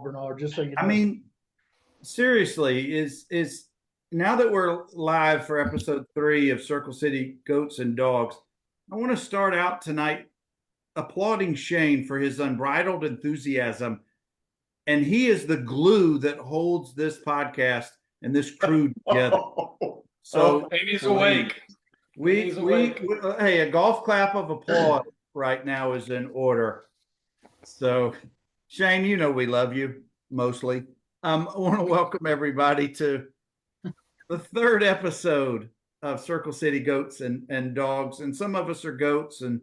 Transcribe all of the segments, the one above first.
Bernard, just so you know. I mean, seriously, is now that we're live for episode 3 of Circle City Goats and Dogs, I want to start out tonight applauding Shane for his unbridled enthusiasm. And he is the glue that holds this podcast and this crew together. So and he's awake. Hey, a golf clap of applause right now is in order. So, Shane, you know we love you mostly. I want to welcome everybody to the 3rd episode of Circle City Goats and Dogs. And some of us are goats and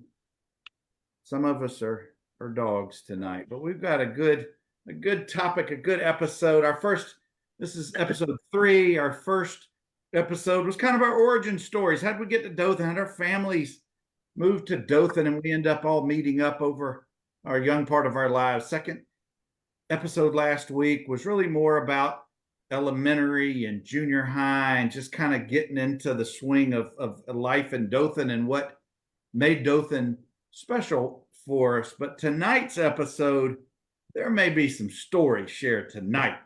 some of us are dogs tonight. But we've got a good topic, a good episode. This is episode 3. Our first episode was kind of our origin stories. How'd we get to Dothan? How'd our families move to Dothan and we end up all meeting up over our young part of our lives? Second episode last week was really more about elementary and junior high and just kind of getting into the swing of life in Dothan and what made Dothan special for us. But tonight's episode, there may be some stories shared tonight.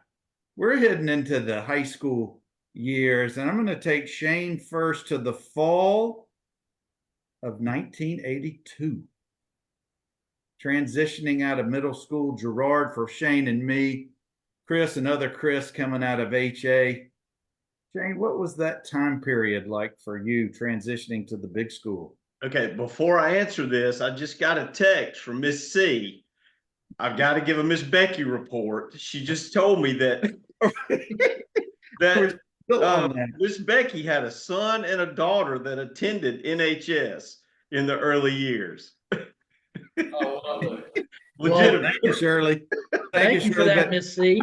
We're heading into the high school years, and I'm going to take Shane first to the fall of 1982. Transitioning out of middle school, Girard for Shane and me, Chris, another Chris coming out of HA. Shane, what was that time period like for you transitioning to the big school? Okay, before I answer this, I just got a text from Miss C. I've got to give a Miss Becky report. She just told me that Miss Becky had a son and a daughter that attended NHS in the early years. Oh, Legitimate. Thank you, Shirley. Thank you for that, Miss C.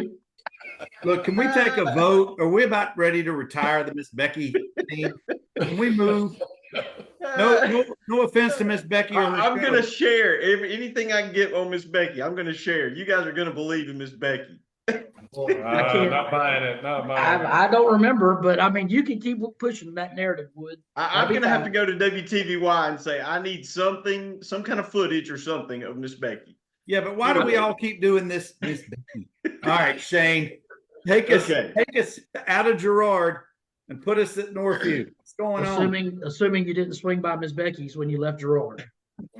Look, can we take a vote? Are we about ready to retire the Miss Becky team? Can we move? No offense to Miss Becky. I'm going to share anything I can get on Miss Becky. I'm going to share. You guys are going to believe in Miss Becky. Not buying it. I don't remember, but I mean, you can keep pushing that narrative, Wood. I'm going to have to go to WTVY and say, I need some kind of footage or something of Miss Becky. Yeah, but why do we all keep doing this, Miss Becky? All right, Shane, take us out of Girard and put us at Northview. What's going on? Assuming you didn't swing by Miss Becky's when you left Girard.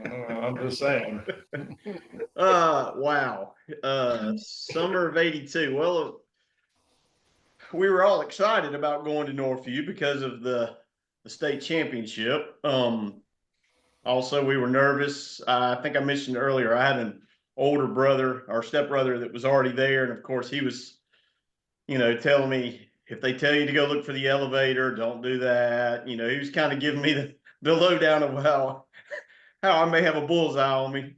I'm just saying. Wow. Summer of 82. Well, we were all excited about going to Northview because of the state championship. Also, we were nervous. I think I mentioned earlier, I had an older brother, our stepbrother, that was already there. And of course, he was, telling me, if they tell you to go look for the elevator, don't do that. He was kind of giving me the lowdown of how I may have a bullseye on me.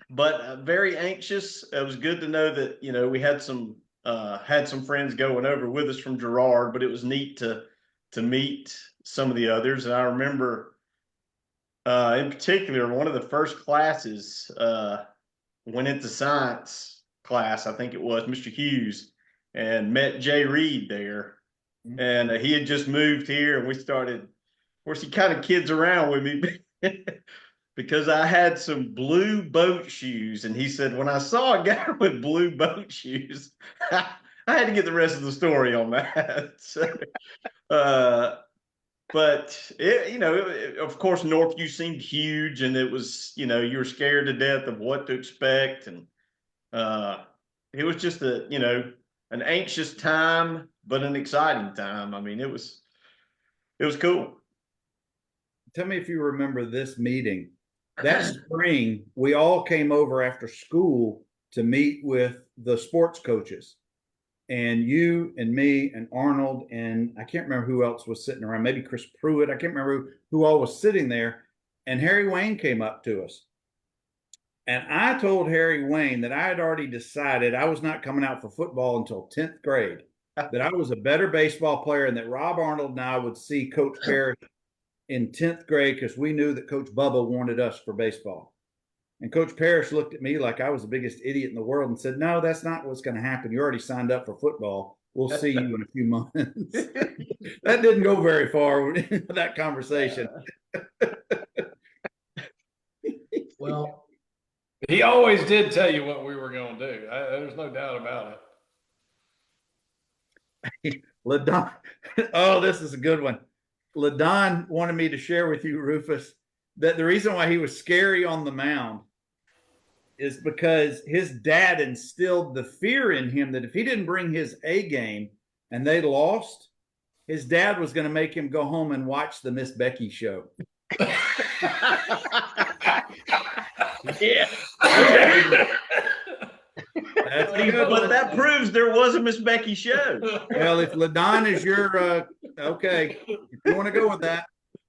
But very anxious. It was good to know that, we had some friends going over with us from Girard, but it was neat to meet some of the others. And I remember, in particular, one of the first classes, went into science class, I think it was, Mr. Hughes, and met Jay Reed there. And he had just moved here, and we started, of course, he kind of kids around with me because I had some blue boat shoes. And he said, when I saw a guy with blue boat shoes, I had to get the rest of the story on that. So, but of course, Northview seemed huge, and it was, you were scared to death of what to expect. And it was just an anxious time, but an exciting time. I mean, it was cool. Tell me if you remember this meeting. That spring, we all came over after school to meet with the sports coaches. And you and me and Arnold, and I can't remember who else was sitting around, maybe Chris Pruitt. I can't remember who all was sitting there. And Harry Wayne came up to us. And I told Harry Wayne that I had already decided I was not coming out for football until 10th grade, that I was a better baseball player, and that Rob Arnold and I would see Coach Parrish in 10th grade because we knew that Coach Bubba wanted us for baseball. And Coach Parrish looked at me like I was the biggest idiot in the world and said, no, that's not what's going to happen. You already signed up for football. We'll see you in a few months. That didn't go very far with that conversation. Well, He always did tell you what we were going to do. There's no doubt about it. LaDon, oh, this is a good one. LaDon wanted me to share with you, Rufus, that the reason why he was scary on the mound is because his dad instilled the fear in him that if he didn't bring his A game and they lost, his dad was going to make him go home and watch the Miss Becky show. Yeah. But that proves there was a Miss Becky show. Well, if LaDon is your, okay, if you want to go with that.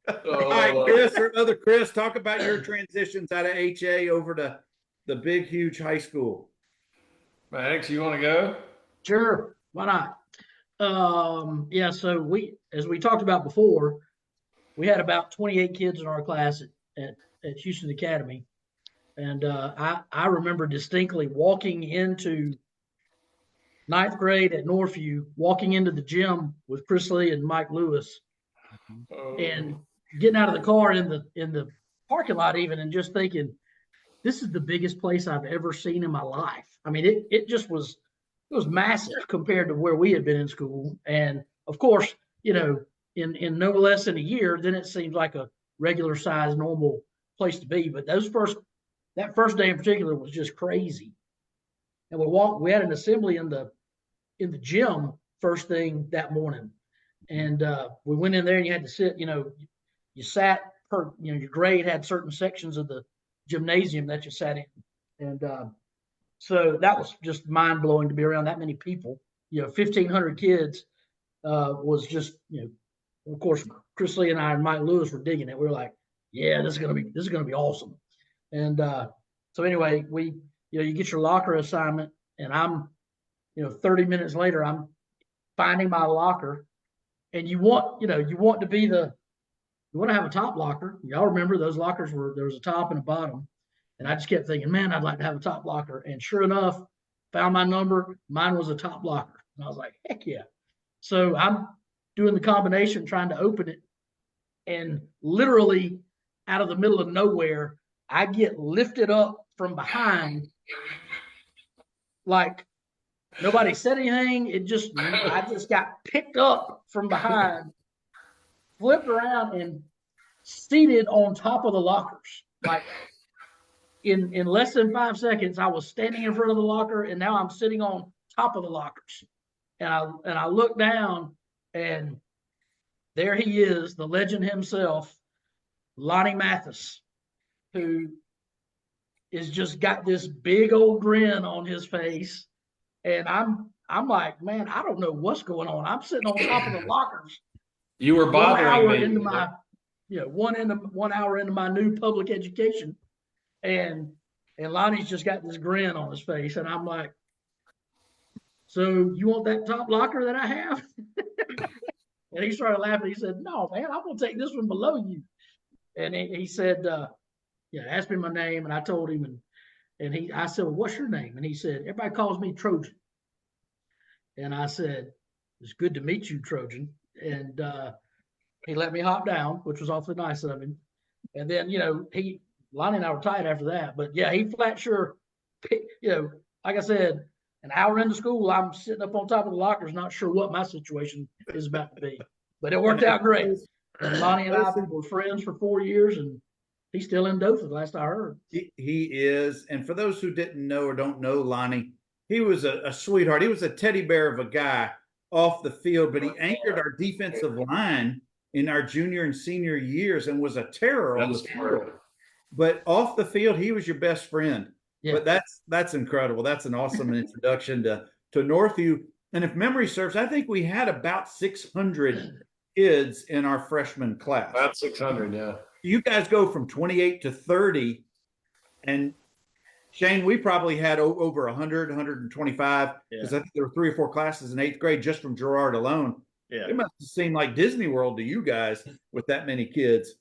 All right, Chris, or other Chris, talk about your transitions out of HA over to the big, huge high school. Max, you want to go? Sure. Why not? Yeah. So as we talked about before, we had about 28 kids in our class at Houston Academy. And I remember distinctly walking into ninth grade at Northview, walking into the gym with Chris Lee and Mike Lewis, and getting out of the car in the parking lot even, and just thinking, this is the biggest place I've ever seen in my life. I mean, it was massive compared to where we had been in school. And of course, in no less than a year, then it seems like a regular size, normal place to be. But that first day in particular was just crazy. And we had an assembly in the gym first thing that morning. And we went in there and you had to sit, you sat your grade had certain sections of the gymnasium that you sat in. And so that was just mind blowing to be around that many people. 1,500 kids was just, of course, Chris Lee and I and Mike Lewis were digging it. We were like, yeah, this is gonna be awesome. And so anyway, you get your locker assignment, and I'm, 30 minutes later, I'm finding my locker, and you want to have a top locker. Y'all remember those lockers there was a top and a bottom. And I just kept thinking, man, I'd like to have a top locker. And sure enough, found my number. Mine was a top locker. And I was like, heck yeah. So I'm doing the combination, trying to open it. And literally out of the middle of nowhere, I get lifted up from behind. Like nobody said anything. I just got picked up from behind, flipped around, and seated on top of the lockers. Like in less than 5 seconds, I was standing in front of the locker, and now I'm sitting on top of the lockers. And I look down, and there he is, the legend himself, Lonnie Mathis, who is just got this big old grin on his face. And I'm like, man, I don't know what's going on. I'm sitting on top of the lockers. You were bothering me. Into my, 1 hour into my new public education. And Lonnie's just got this grin on his face. And I'm like, so you want that top locker that I have? And he started laughing. He said, no, man, I'm going to take this one below you. And he said, asked me my name, and I told him, and I said, well, what's your name? And he said, everybody calls me Trojan. And I said, it's good to meet you, Trojan. And he let me hop down, which was awfully nice of him. And then, Lonnie and I were tight after that. But yeah, he flat sure, like I said, an hour into school, I'm sitting up on top of the lockers, not sure what my situation is about to be. But it worked out great. And Lonnie and I were friends for 4 years, and he's still in Dothan, last I heard. He is. And for those who didn't know or don't know Lonnie, he was a sweetheart. He was a teddy bear of a guy off the field, but he anchored our defensive line in our junior and senior years and was a terror on the field. But off the field, he was your best friend. Yeah. But that's incredible. That's an awesome introduction to Northview. And if memory serves, I think we had about 600 kids in our freshman class. About 600, yeah. You guys go from 28 to 30. And Shane, we probably had over 100, 125, because I think there were 3 or 4 classes in 8th grade just from Girard alone. Yeah. It must have seemed like Disney World to you guys with that many kids.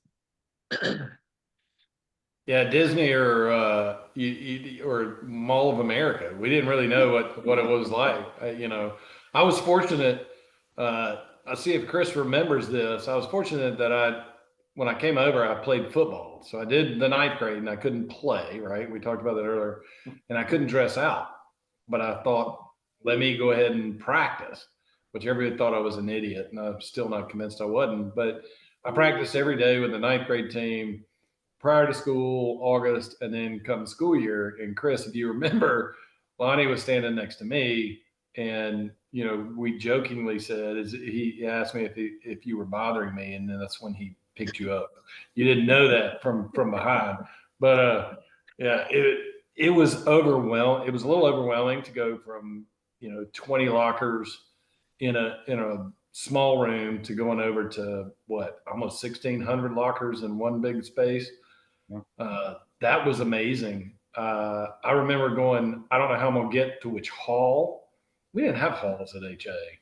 Yeah, Disney or Mall of America. We didn't really know what it was like. I was fortunate. I'll see if Chris remembers this. I was fortunate that when I came over, I played football. So I did the 9th grade and I couldn't play, right? We talked about that earlier. And I couldn't dress out. But I thought, let me go ahead and practice, which everybody thought I was an idiot. And I'm still not convinced I wasn't. But I practiced every day with the 9th grade team prior to school, August, and then come school year. And Chris, if you remember, Lonnie was standing next to me, and we jokingly said, he asked me if you were bothering me, and then that's when he picked you up. You didn't know that from behind, but yeah, it was overwhelming. It was a little overwhelming to go from 20 lockers in a small room to going over to what, almost 1,600 lockers in one big space. That was amazing. I remember going, I don't know how I'm going to get to which hall. We didn't have halls at HA.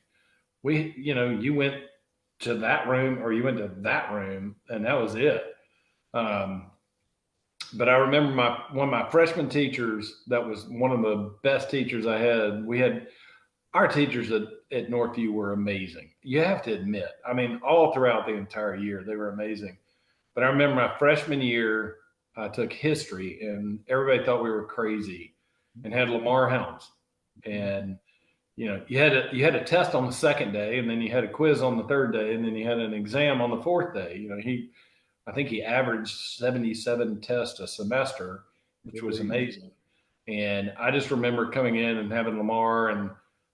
You went to that room or you went to that room and that was it. But I remember one of my freshman teachers, that was one of the best teachers I had. Our teachers at Northview were amazing. You have to admit, I mean, all throughout the entire year, they were amazing. But I remember my freshman year, I took history and everybody thought we were crazy and had Lamar Helms. And, you had a test on the second day and then you had a quiz on the third day and then you had an exam on the fourth day. I think he averaged 77 tests a semester, which was amazing. And I just remember coming in and having Lamar and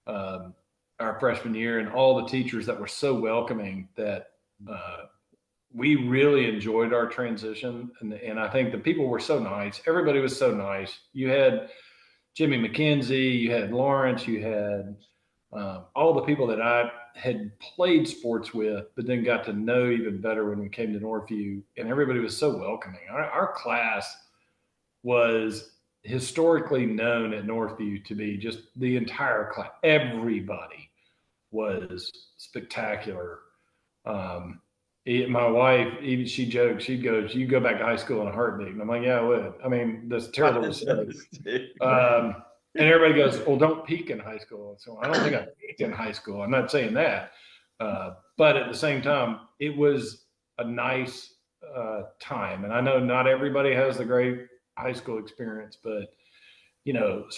our freshman year and all the teachers that were so welcoming that we really enjoyed our transition. And I think the people were so nice. Everybody was so nice. You had Jimmy McKenzie, you had Lawrence, you had all the people that I had played sports with, but then got to know even better when we came to Northview. And everybody was so welcoming. Our class was historically known at Northview to be just the entire class. Everybody was spectacular. My wife, even she jokes, she'd go, "You go back to high school in a heartbeat." And I'm like, "Yeah, I would." I mean, that's terrible to say. And everybody goes, "Well, don't peak in high school." So I don't think I peaked in high school. I'm not saying that. But at the same time, it was a nice time. And I know not everybody has the great high school experience, but,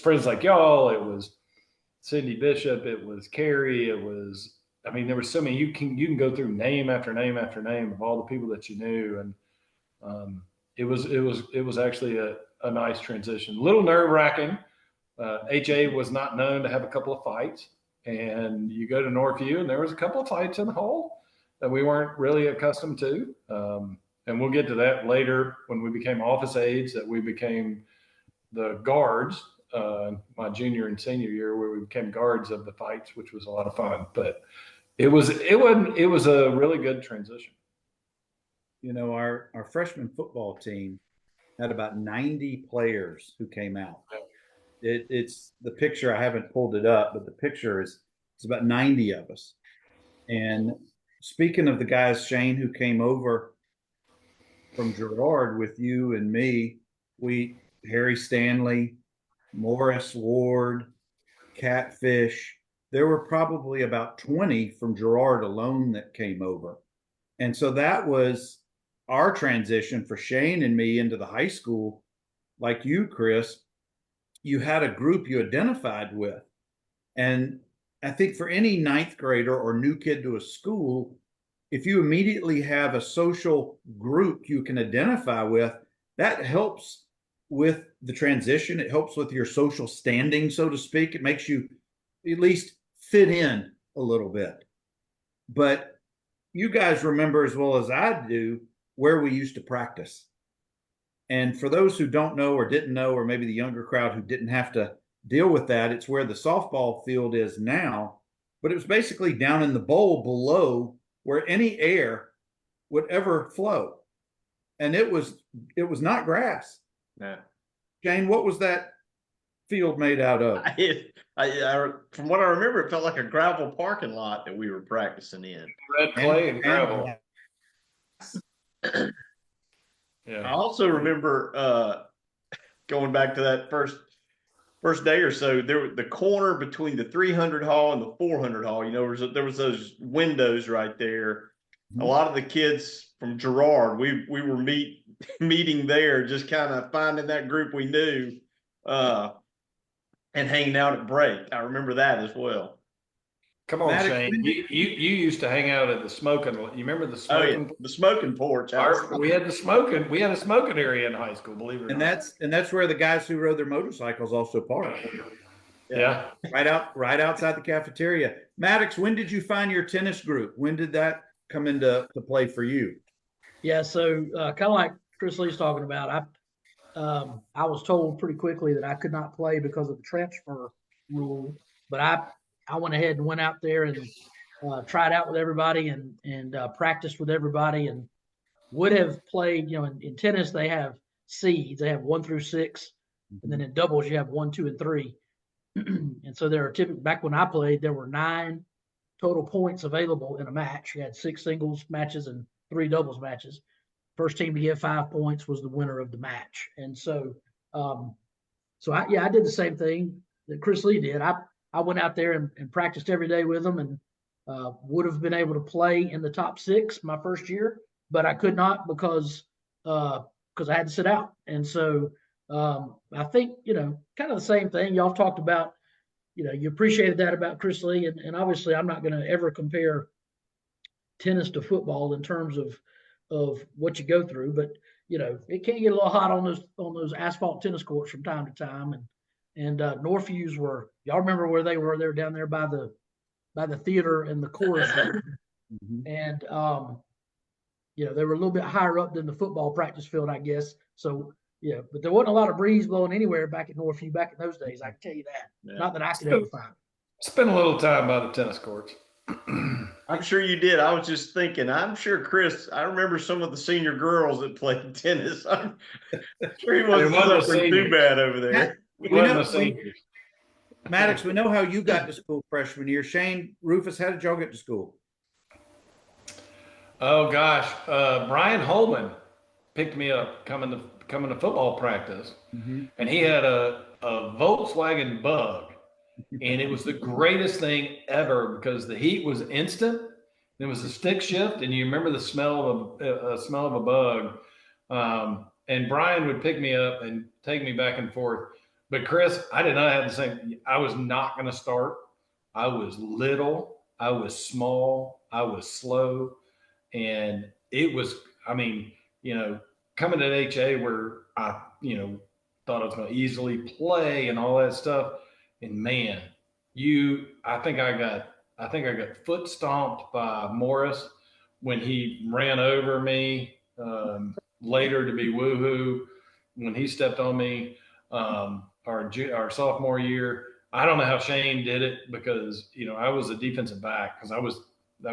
friends like y'all, it was Cindy Bishop, it was Carrie, there were so many. You can go through name after name after name of all the people that you knew, and it was actually a nice transition. A little nerve wracking. HA was not known to have a couple of fights, and you go to Northview, and there was a couple of fights in the hall that we weren't really accustomed to. And we'll get to that later when we became office aides. That we became the guards. My junior and senior year, where we became guards of the fights, which was a lot of fun. But it was a really good transition. Our freshman football team had about 90 players who came out. It's the picture. I haven't pulled it up, but the picture it's about 90 of us. And speaking of the guys, Shane, who came over from Girard with you and me, Harry Stanley, Morris Ward, Catfish, there were probably about 20 from Girard alone that came over. And so that was our transition for Shane and me into the high school. Like you, Chris, you had a group you identified with. And I think for any 9th grader or new kid to a school, if you immediately have a social group you can identify with, that helps with the transition. It helps with your social standing, so to speak. It makes you at least fit in a little bit. But you guys remember as well as I do where we used to practice. And for those who don't know or didn't know, or maybe the younger crowd who didn't have to deal with that, it's where the softball field is now. But it was basically down in the bowl below where any air would ever flow. And it was not grass. Yeah. Shane, what was that field made out of? From what I remember, it felt like a gravel parking lot that we were practicing in. Red clay and gravel. Yeah. I also remember going back to that first day or so. The corner between the 300 hall and the 400 hall. There was those windows right there, a lot of the kids from Girard, we were meeting there, just kind of finding that group we knew, and hanging out at break. I remember that as well. Come on, Maddox, Shane. You used to hang out at the smoking. You remember the Oh yeah, smoking? the smoking porch. We had the smoking. We had a smoking area in high school. Believe it or and not. that's where the guys who rode their motorcycles also park. Yeah. Right outside the cafeteria. Maddox, when did you find your tennis group? When did that come into play for you? Yeah, so kind of like Chris Lee's talking about, I was told pretty quickly that I could not play because of the transfer rule, but I went ahead and went out there and tried out with everybody and practiced with everybody and would have played. You know, in tennis they have seeds, they have 1 through 6, and then in doubles you have 1, 2, and 3. And so there are typically, back when I played, there were 9 total points available in a match. You had 6 singles matches and 3 doubles matches. First team to get 5 points was the winner of the match. And so, I did the same thing that Chris Lee did. I went out there and practiced every day with them and would have been able to play in the top 6 my first year, but I could not because I had to sit out. And so I think, kind of the same thing y'all talked about. You appreciated that about Chris Lee, and obviously I'm not going to ever compare tennis to football in terms of what you go through, but it can get a little hot on those asphalt tennis courts from time to time. And Northviews y'all remember where they were? They were down there by the theater and the chorus room. And they were a little bit higher up than the football practice field, I guess. So but there wasn't a lot of breeze blowing anywhere back at Northview back in those days. I can tell you that. Yeah. Not that I could ever find. Spent a little time by the tennis courts. I'm sure you did. I was just thinking, I'm sure Chris, I remember some of the senior girls that played tennis. I'm sure he wasn't suffering too bad over there. Maddox, we know how you got to school freshman year. Shane, Rufus, how did y'all get to school? Oh gosh, Brian Holman picked me up coming to football practice, and he had a Volkswagen Bug, and it was the greatest thing ever because the heat was instant. It was a stick shift, and you remember the smell of a bug. And Brian would pick me up and take me back and forth. But Chris, I did not have the same. I was not going to start. I was little. I was small. I was slow, and it was. I mean, coming to HA where I, thought I was going to easily play and all that stuff. And man, I think I got foot stomped by Morris when he ran over me, later to be woohoo when he stepped on me, our sophomore year. I don't know how Shane did it because, I was a defensive back because I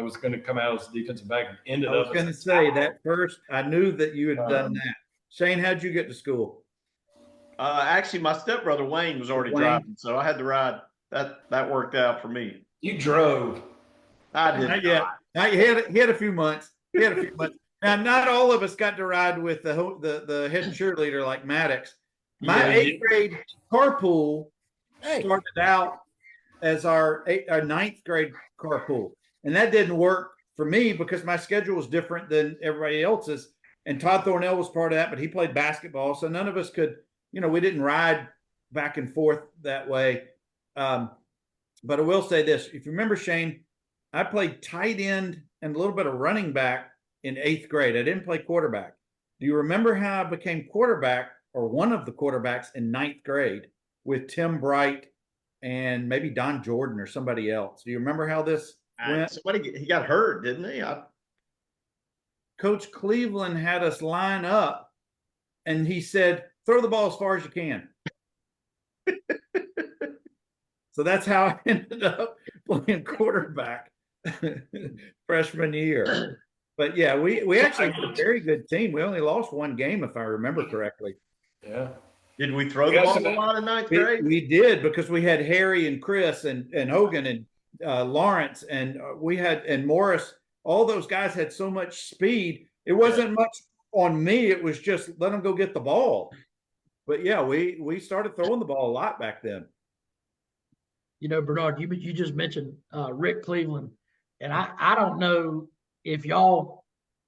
was going to come out as a defensive back and ended up. I was going to say that first. I knew that you had done that. Shane, how'd you get to school? Actually, my stepbrother Wayne was already driving, so I had to ride. That worked out for me. You drove. I did. Not yet. He had a few months. Now, not all of us got to ride with the head cheerleader like Maddox. My 8th grade carpool started out as our 9th grade carpool, and that didn't work for me because my schedule was different than everybody else's. And Todd Thornell was part of that, but he played basketball, so none of us could. We didn't ride back and forth that way. But I will say this. If you remember, Shane, I played tight end and a little bit of running back in 8th grade. I didn't play quarterback. Do you remember how I became quarterback or one of the quarterbacks in 9th grade with Tim Bright and maybe Don Jordan or somebody else? Do you remember how this went? He got hurt, didn't he? Coach Cleveland had us line up and he said, throw the ball as far as you can. So that's how I ended up playing quarterback freshman year. But yeah, we actually had a very good team. We only lost 1 game, if I remember correctly. Yeah. Did we throw the ball a lot in 9th grade? We did because we had Harry and Chris and Hogan and Lawrence and and Morris. All those guys had so much speed. It wasn't much on me. It was just let them go get the ball. But yeah, we started throwing the ball a lot back then. Bernard, you just mentioned Rick Cleveland, and I don't know if y'all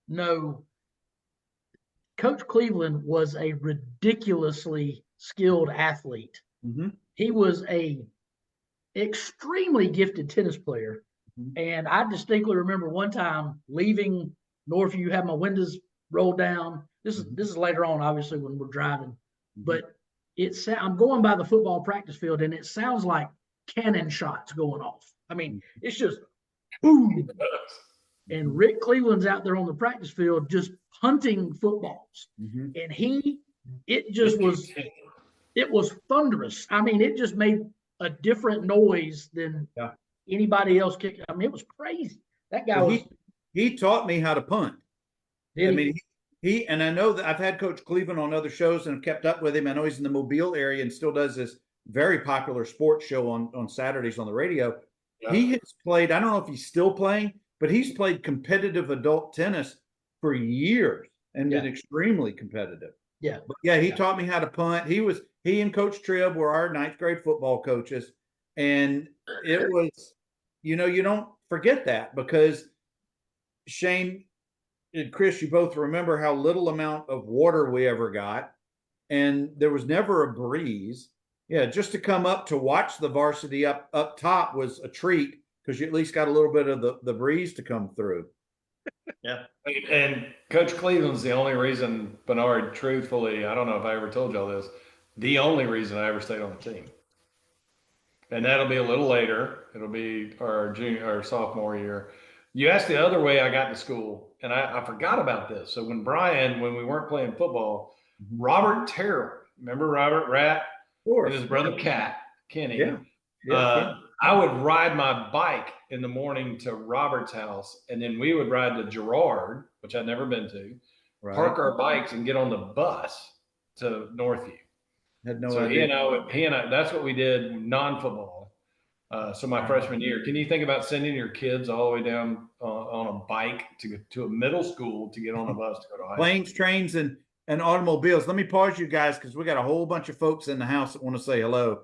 know, Coach Cleveland was a ridiculously skilled athlete. Mm-hmm. He was a extremely gifted tennis player. Mhm. And I distinctly remember one time leaving Northview, have my windows rolled down. This is later on, obviously, when we're driving. But I'm going by the football practice field, and it sounds like cannon shots going off. I mean, it's just boom. And Rick Cleveland's out there on the practice field just hunting footballs. Mm-hmm. And it was thunderous. I mean, it just made a different noise than anybody else kicking. I mean, it was crazy. That guy he taught me how to punt. Did I he? mean, he and I know that I've had Coach Cleveland on other shows and have kept up with him. I know he's in the Mobile area and still does this very popular sports show on Saturdays on the radio. Yeah. He has played, I don't know if he's still playing, but he's played competitive adult tennis for years and been extremely competitive. Yeah. But yeah, he taught me how to punt. He and Coach Tribb were our ninth grade football coaches. And it was, you don't forget that, because Shane and Chris, you both remember how little amount of water we ever got. And there was never a breeze. Yeah, just to come up to watch the varsity up top was a treat, because you at least got a little bit of the breeze to come through. Yeah. And Coach Cleveland's the only reason, Bernard, truthfully, I don't know if I ever told y'all this, the only reason I ever stayed on the team. And that'll be a little later. It'll be our junior or sophomore year. You asked the other way I got to school, and I forgot about this. So when we weren't playing football, Robert Terrell, remember Robert Rat? And his brother Kenny. Yeah. I would ride my bike in the morning to Robert's house, and then we would ride to Girard, which I'd never been to, park our bikes and get on the bus to Northview. Had no idea. He and I, that's what we did non-football. So my freshman year, can you think about sending your kids all the way down on a bike to a middle school to get on a bus to go to high Planes, school? trains, and automobiles. Let me pause you guys, because we got a whole bunch of folks in the house that want to say hello.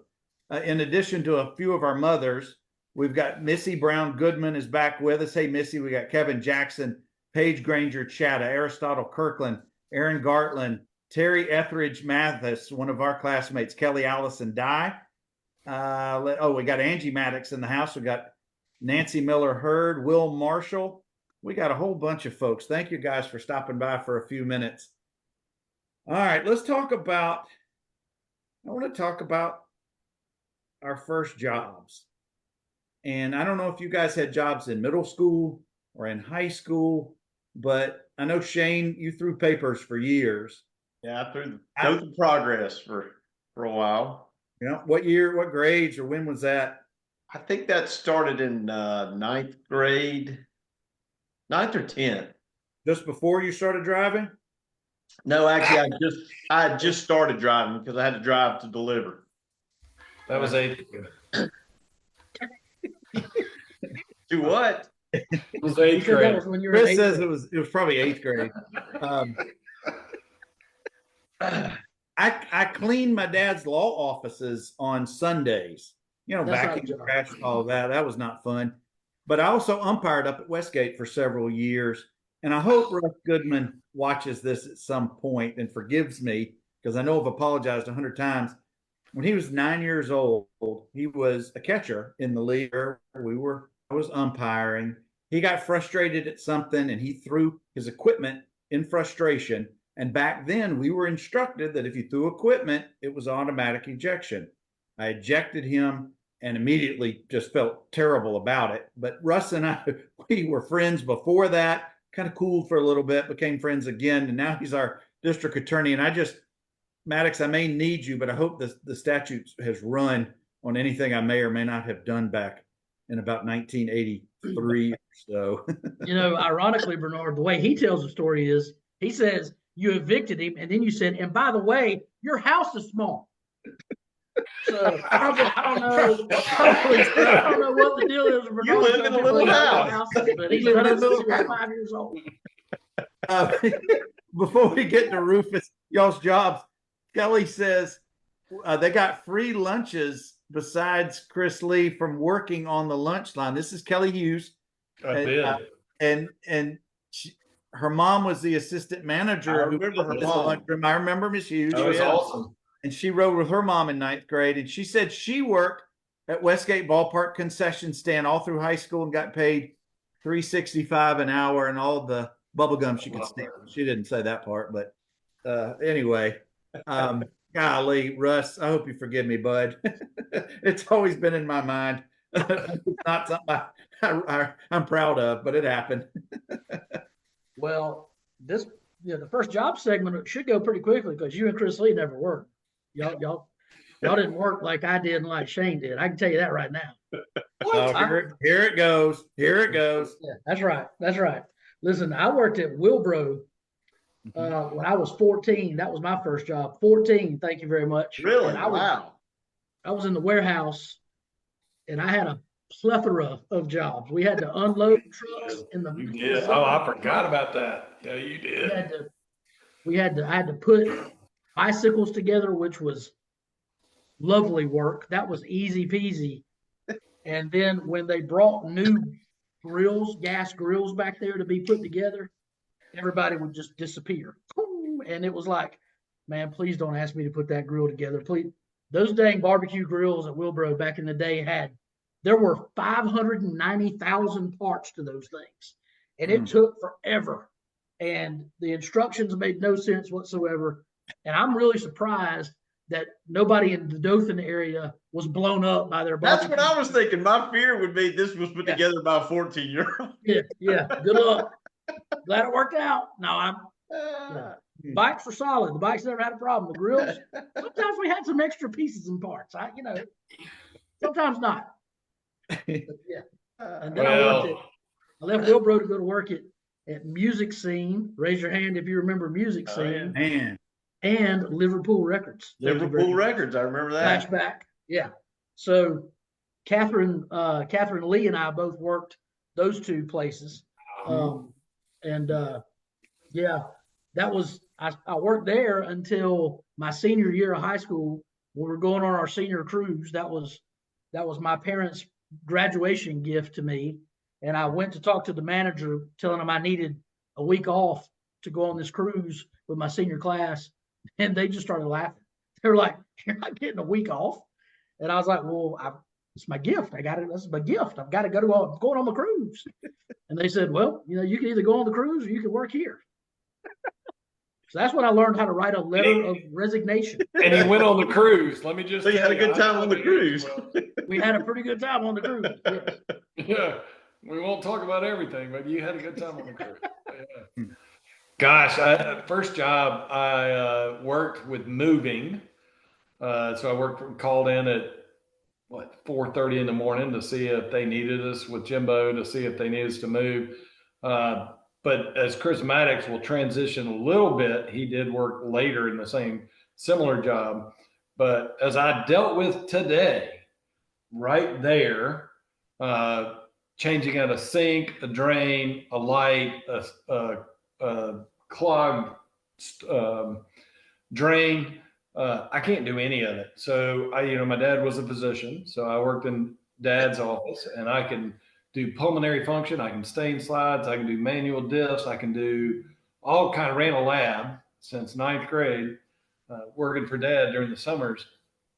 In addition to a few of our mothers, we've got Missy Brown Goodman is back with us. Hey, Missy. We got Kevin Jackson, Paige Granger Chatta, Aristotle Kirkland, Aaron Gartland, Terry Etheridge Mathis, one of our classmates, Kelly Allison Dye. We got Angie Maddox in the house. We got Nancy Miller Hurd, Will Marshall. We got a whole bunch of folks. Thank you guys for stopping by for a few minutes. All right, I want to talk about our first jobs. And I don't know if you guys had jobs in middle school or in high school, but I know, Shane, you threw papers for years. Yeah, I threw the progress for a while. What year, what grades, or when was that? I think that started in ninth grade, 9th or 10th. Just before you started driving? No, actually, I had just started driving because I had to drive to deliver. That was 8th. Do what? It was 8th grade. Chris says it was probably 8th grade. I cleaned my dad's law offices on Sundays. Vacuum, trash, all that. That was not fun. But I also umpired up at Westgate for several years. And I hope Russ Goodman watches this at some point and forgives me, because I know I've apologized 100 times. When he was 9 years old, he was a catcher in the league. I was umpiring. He got frustrated at something and he threw his equipment in frustration. And back then we were instructed that if you threw equipment, it was automatic ejection. I ejected him and immediately just felt terrible about it. But Russ and I, we were friends before that, kind of cooled for a little bit, became friends again. And now he's our district attorney. And Maddox, I may need you, but I hope the statute has run on anything I may or may not have done back in about 1983 or so. Ironically, Bernard, the way he tells the story is, he says you evicted him, and then you said, and by the way, your house is small. So I don't know what the deal is. Bernard. You live in a little house. But he's done it since he was 5 years old. Before we get to Rufus, y'all's jobs, Kelly says they got free lunches besides Chris Lee from working on the lunch line. This is Kelly Hughes. I did. and her mom was the assistant manager. I remember her mom. I remember Miss Hughes. She was awesome. And she rode with her mom in 9th grade. And she said she worked at Westgate Ballpark concession stand all through high school and got paid $3.65 an hour and all the bubble gum she could stand. She didn't say that part, but anyway, golly, Russ, I hope you forgive me, bud. It's always been in my mind. It's not something I'm proud of, but it happened. Well, the first job segment should go pretty quickly because you and Chris Lee never worked. Y'all didn't work like I did and like Shane did. I can tell you that right now. Here it goes. Here it goes. Yeah, that's right. That's right. Listen, I worked at Wilbro when I was 14. That was my first job. 14. Thank you very much. Really? Wow. I was in the warehouse and I had a plethora of jobs. We had to unload trucks in the. You did. Oh, I forgot about that. Yeah, you did. I had to put bicycles together, which was lovely work. That was easy peasy. And then when they brought new gas grills back there to be put together, everybody would just disappear. And it was like, man, please don't ask me to put that grill together. Please. Those dang barbecue grills at Wilbro back in the day there were 590,000 parts to those things. And it took forever. And the instructions made no sense whatsoever. And I'm really surprised that nobody in the Dothan area was blown up by their barbecue. That's what I was thinking. My fear would be this was put together by a 14-year-old. Yeah. Good luck. Glad it worked out. No, bikes were solid. The bikes never had a problem. The grills, sometimes we had some extra pieces and parts. Sometimes not. But yeah. And then I left Wilbro to go to work at Music Scene. Raise your hand if you remember Music Scene. Man. And Liverpool Records. Liverpool Records, I remember that. Flashback. Yeah. So Catherine Lee and I both worked those two places. That was I worked there until my senior year of high school. We were going on our senior cruise. That was my parents' graduation gift to me. And I went to talk to the manager, telling him I needed a week off to go on this cruise with my senior class. And they just started laughing. They were like, "You're not getting a week off." And I was like, "Well, it's my gift. This is my gift. I've got to going on the cruise." And they said, "Well, you can either go on the cruise or you can work here." So that's when I learned how to write a letter of resignation. And he went on the cruise. Let me just. So you had a good time on the cruise. We had a pretty good time on the cruise. Yes. Yeah, we won't talk about everything, but you had a good time on the cruise. Yeah. Gosh, first job I worked with moving. So I called in at 4:30 in the morning to see if they needed us with Jimbo, to see if they needed us to move. But as Chris Maddox will transition a little bit, he did work later in the similar job. But as I dealt with today, right there, changing out a sink, a drain, a light, a clogged drain. I can't do any of it. So my dad was a physician, so I worked in Dad's office, and I can do pulmonary function. I can stain slides. I can do manual diffs. I can do all kind of, ran a lab since 9th grade, working for Dad during the summers,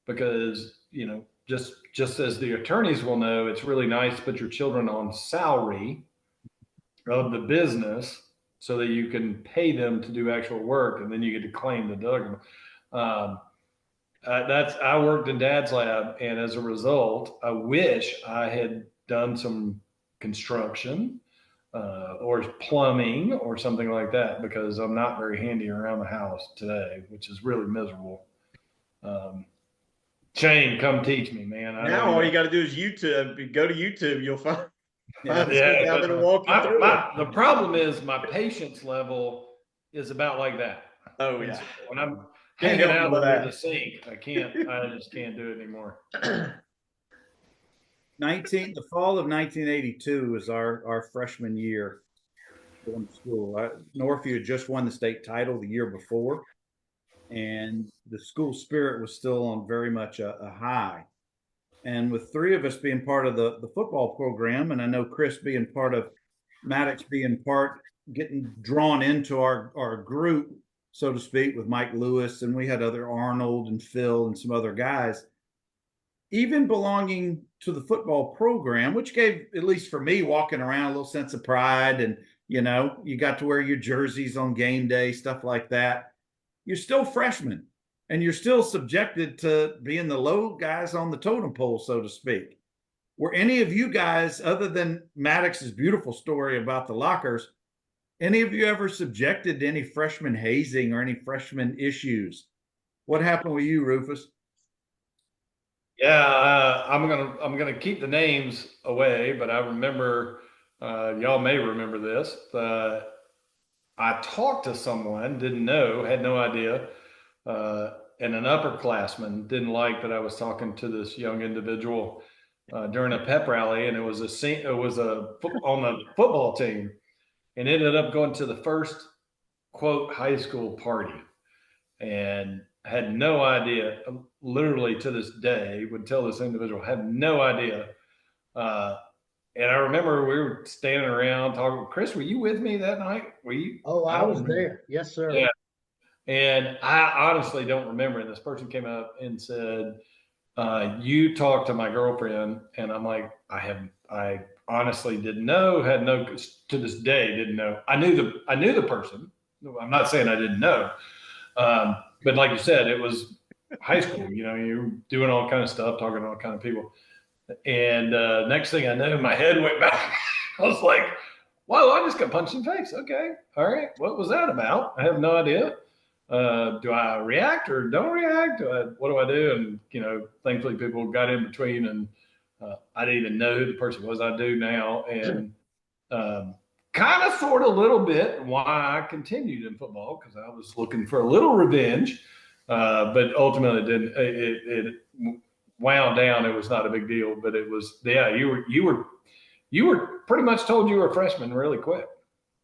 because, just as the attorneys will know, it's really nice to put your children on salary of the business so that you can pay them to do actual work, and then you get to claim the document. I worked in Dad's lab, and as a result, I wish I had done some construction or plumbing or something like that, because I'm not very handy around the house today, which is really miserable. Shane, come teach me, man. Now all you got to do is YouTube. Go to YouTube, you'll find. The problem is my patience level is about like that. Oh yeah. When I'm hanging out under the sink, I just can't do it anymore. The fall of 1982 was our freshman year going to school. Northview had just won the state title the year before, and the school spirit was still on very much a high. And with three of us being part of the football program, and I know Chris being part of Maddox being getting drawn into our group, so to speak, with Mike Lewis, and we had other Arnold and Phil and some other guys. Even belonging to the football program, which gave, at least for me, walking around, a little sense of pride, and you got to wear your jerseys on game day, stuff like that. You're still freshmen, and you're still subjected to being the low guys on the totem pole, so to speak. Were any of you guys, other than Maddox's beautiful story about the lockers, any of you ever subjected to any freshman hazing or any freshman issues? What happened with you, Rufus? Yeah, I'm gonna keep the names away, but I remember, y'all may remember this. I talked to someone, had no idea, and an upperclassman didn't like that I was talking to this young individual during a pep rally, and it was on the football team, and ended up going to the first quote high school party, and had no idea. Literally to this day, would tell this individual, had no idea. And I remember we were standing around talking. Chris, were you with me that night? Were you? Oh, I was there. Yes, sir. Yeah. And I honestly don't remember. And this person came up and said, you talked to my girlfriend. And I'm like, I honestly didn't know, to this day, didn't know. I knew the person. I'm not saying I didn't know. But like you said, it was high school, you're doing all kind of stuff, talking to all kind of people. And next thing I know, my head went back. I was like, whoa, I just got punched in the face. Okay. All right. What was that about? I have no idea. Do I react or don't react? What do I do? And, thankfully people got in between, and I didn't even know who the person was. I do now. And kind of, sort of, a little bit why I continued in football, because I was looking for a little revenge. But ultimately it wound down. It was not a big deal, but it was, yeah, you were pretty much told you were a freshman really quick.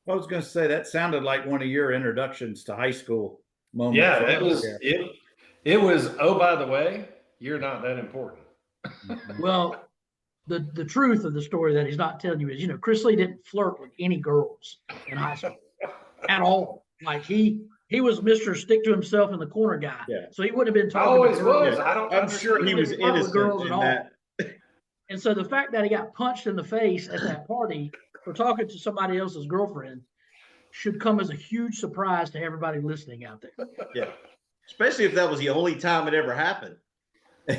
I was going to say, that sounded like one of your introductions to high school moments. Yeah, it was, oh, by the way, you're not that important. Well, the truth of the story that he's not telling you is, Chris Lee didn't flirt with any girls in high school at all. Like he was Mr. Stick to himself in the corner guy. Yeah. So he wouldn't have been talking. Always to girls. was. I'm sure he was innocent girls in at all. that. And so the fact that he got punched in the face at that party for talking to somebody else's girlfriend should come as a huge surprise to everybody listening out there. Yeah. Especially if that was the only time it ever happened.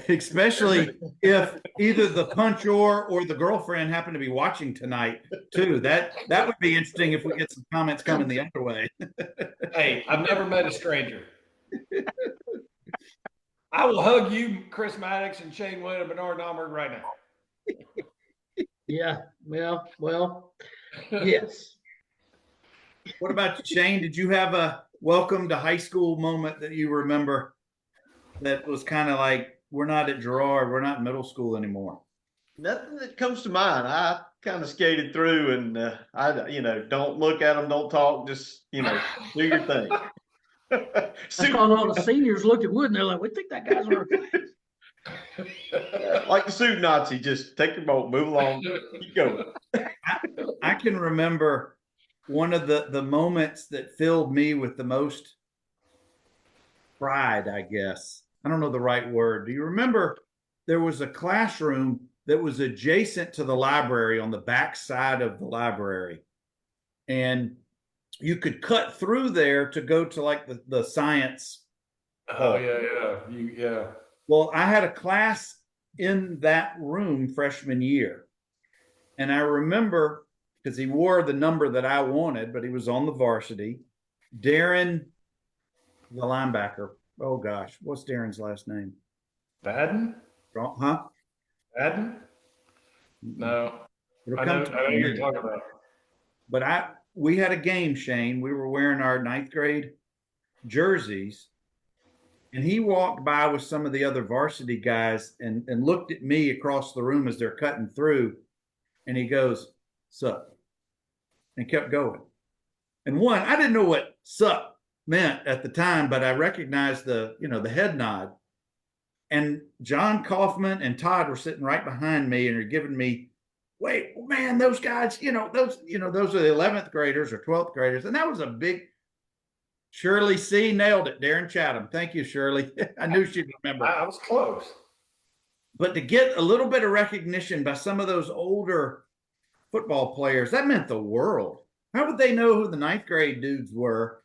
Especially if either the puncher or the girlfriend happened to be watching tonight too. That would be interesting if we get some comments coming the other way. Hey, I've never met a stranger. I will hug you, Chris Maddox and Shane Wood and Bernard Nomberg right now. Yeah, well, yes. What about you, Shane? Did you have a welcome to high school moment that you remember that was kind of like, we're not at Girard, we're not in middle school anymore? Nothing that comes to mind. I kind of skated through, and I don't look at them, don't talk, just do your thing. That's because all the seniors looked at Wood and they're like, we think that guy's our class. Like the suit Nazi, just take your boat, move along, keep going. I can remember one of the moments that filled me with the most pride, I guess. I don't know the right word. Do you remember there was a classroom that was adjacent to the library on the back side of the library? And you could cut through there to go to like the science. Oh, yeah. Well, I had a class in that room freshman year. And I remember, because he wore the number that I wanted, but he was on the varsity, Darren, the linebacker. Oh gosh, what's Darren's last name? Baden? Huh? Baden? No. I know what you're talking about. But we had a game, Shane. We were wearing our 9th grade jerseys, and he walked by with some of the other varsity guys and looked at me across the room as they're cutting through, and he goes, "Sup," and kept going. And I didn't know what "sup" meant at the time, but I recognized the head nod. And John Kaufman and Todd were sitting right behind me and are giving me wait, man, those guys, those are the 11th graders or 12th graders. And that was a big, Shirley C. nailed it. Darren Chatham. Thank you, Shirley. I knew she'd remember. I was close. But to get a little bit of recognition by some of those older football players, that meant the world. How would they know who the 9th grade dudes were?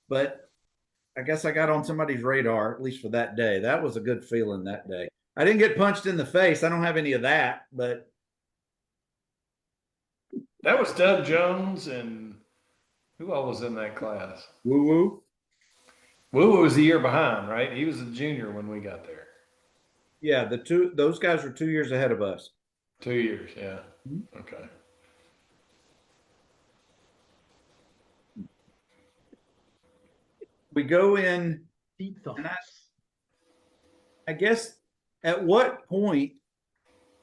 But I guess I got on somebody's radar, at least for that day. That was a good feeling that day. I didn't get punched in the face. I don't have any of that, but. That was Doug Jones, and who all was in that class? Woo woo. Woo was the year behind, right? He was a junior when we got there. Yeah, those guys were 2 years ahead of us. 2 years, yeah. Okay. We go in. Deep thoughts. And I guess at what point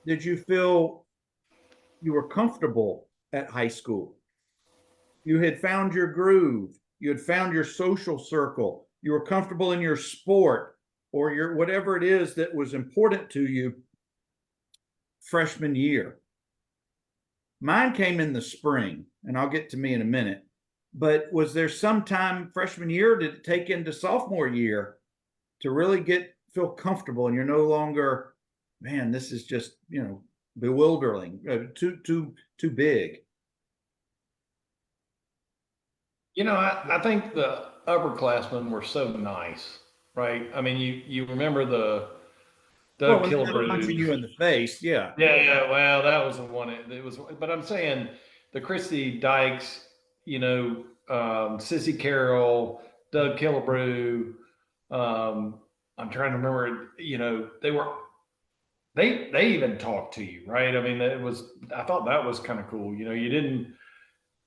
did you feel you were comfortable at high school? You had found your groove. You had found your social circle. You were comfortable in your sport or your whatever it is that was important to you freshman year. Mine came in the spring, and I'll get to me in a minute. But was there some time freshman year, did it take into sophomore year to really feel comfortable and you're no longer, man, this is just, bewildering, too big? I think the upperclassmen were so nice, right? I mean, you remember the Doug Killebrew punching you in the face, yeah. Yeah. Well, that was the one. It was, but I'm saying the Christy Dykes, Sissy Carroll, Doug Killebrew. I'm trying to remember. They even talked to you, right? I mean, I thought that was kind of cool. You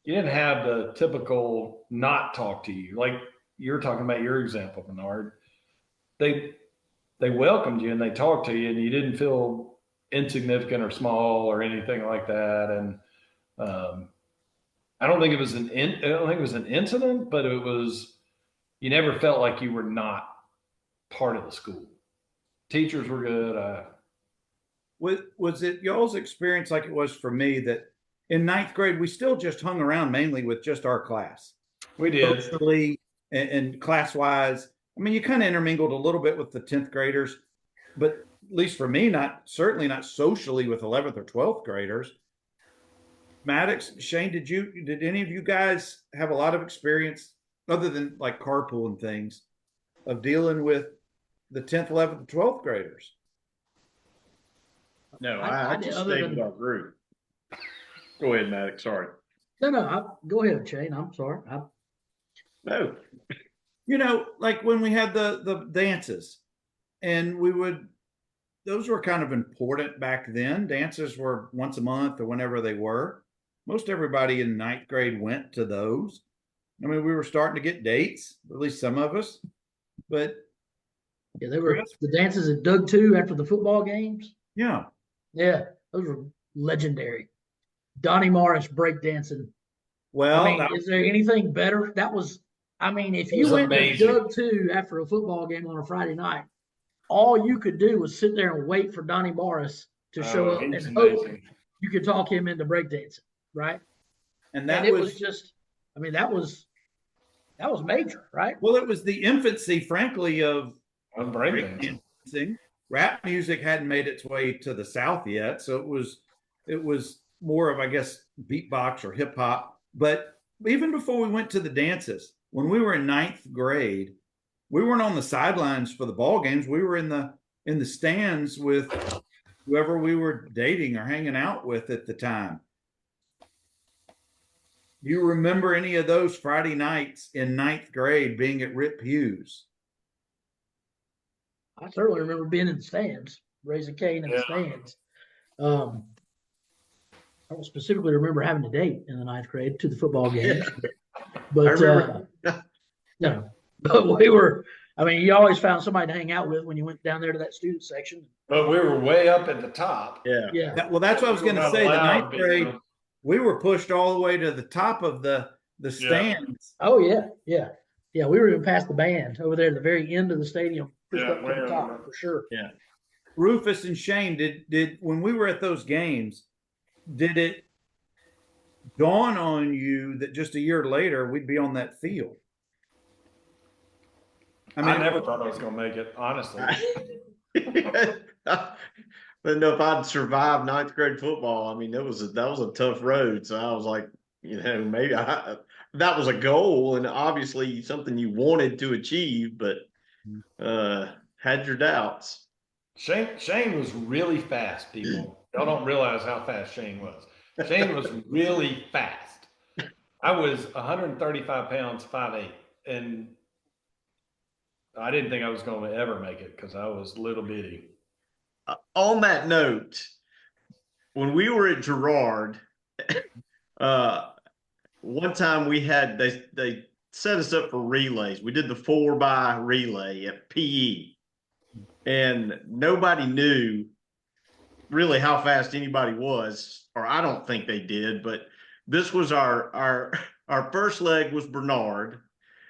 didn't have the typical not talk to you, like you're talking about your example, Bernard. They welcomed you and they talked to you, and you didn't feel insignificant or small or anything like that. And I don't think it was an incident, but it was, you never felt like you were not part of the school. Teachers were good. Was it y'all's experience like it was for me that in 9th grade, we still just hung around mainly with just our class? We did. Socially and class-wise. I mean, you kind of intermingled a little bit with the 10th graders, but at least for me, certainly not socially with 11th or 12th graders. Maddox, Shane, did any of you guys have a lot of experience other than like carpool and things of dealing with the 10th, 11th, and 12th graders? No, I just stayed with our group. Go ahead, Maddox. Sorry. No, go ahead, Shane. I'm sorry. No. Like when we had the dances, and those were kind of important back then. Dances were once a month or whenever they were. Most everybody in 9th grade went to those. I mean, we were starting to get dates, at least some of us. But yeah, they were the dances at Doug too after the football games. Yeah. Yeah, those were legendary. Donnie Morris breakdancing. Well, is there anything better? That was, if you went amazing. to Doug 2 after a football game on a Friday night, all you could do was sit there and wait for Donnie Morris to show up and hope you could talk him into breakdancing, right? And it was just, that was major, right? Well, it was the infancy, frankly, of breakdancing. Rap music hadn't made its way to the South yet, so it was more of, I guess, beatbox or hip hop. But even before we went to the dances, when we were in 9th grade, we weren't on the sidelines for the ball games. We were in the stands with whoever we were dating or hanging out with at the time. Do you remember any of those Friday nights in 9th grade being at Rip Hughes? I certainly remember being in the stands, raising Cane in the stands. I don't specifically remember having a date in the 9th grade to the football games, but we were. You always found somebody to hang out with when you went down there to that student section. But we were way up at the top. Yeah. Well, that's what I was going to say. The 9th grade, we were pushed all the way to the top of the stands. Oh yeah. We were even past the band over there at the very end of the stadium, pushed up to the top for sure. Yeah. Rufus and Shane, did when we were at those games, did it dawn on you that just a year later we'd be on that field? I never thought I was going to make it, honestly. I didn't know if I'd survive ninth grade football. I mean, that was a tough road. So I was like, maybe that was a goal and obviously something you wanted to achieve, but had your doubts. Shane was really fast, people. Y'all don't realize how fast Shane was. Shane was really fast. I was 135 pounds, 5'8", and I didn't think I was going to ever make it because I was little bitty. On that note, when we were at Girard, one time they set us up for relays. We did the 4x relay at PE, and nobody knew really how fast anybody was, or I don't think they did. But this was our first leg was Bernard.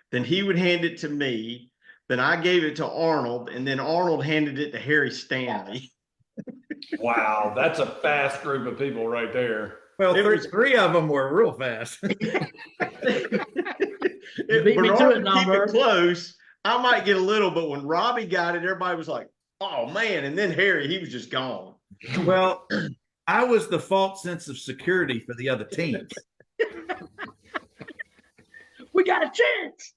Then he would hand it to me. Then I gave it to Arnold, and then Arnold handed it to Harry Stanley. Wow, that's a fast group of people right there. Well, three of them were real fast. You beat me to it, keep it close. I might get a little, but when Robbie got it, everybody was like, "Oh man!" And then Harry, he was just gone. Well, I was the false sense of security for the other teams. We got a chance.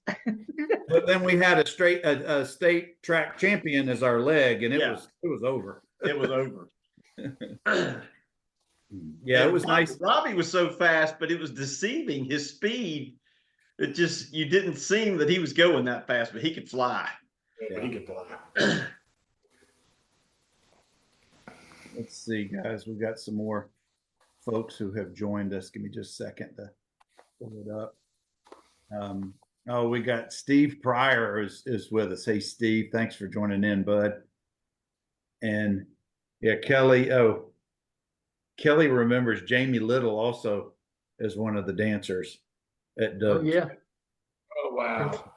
But then we had a state track champion as our leg, and it was over. It was over. Yeah, it was nice. Robbie was so fast, but it was deceiving. His speed, you didn't seem that he was going that fast, but he could fly. Yeah, he could fly. Let's see, guys. We've got some more folks who have joined us. Give me just a second to pull it up. We got Steve Pryor is with us. Hey, Steve, thanks for joining in, bud. And yeah, Kelly remembers Jamie Little also as one of the dancers at Dothan. Oh, yeah. Oh, wow.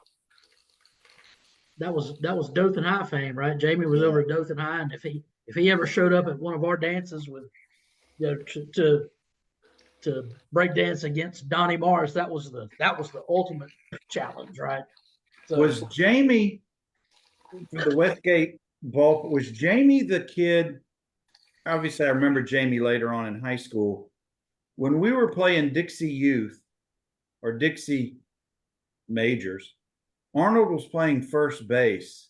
That was Dothan High fame, right? Jamie was over at Dothan High, and if he ever showed up at one of our dances with, to break dance against Donnie Morris, that was the ultimate challenge, right? So, was Jamie for the Westgate ball? Was Jamie the kid? Obviously, I remember Jamie later on in high school when we were playing Dixie Youth or Dixie Majors. Arnold was playing first base.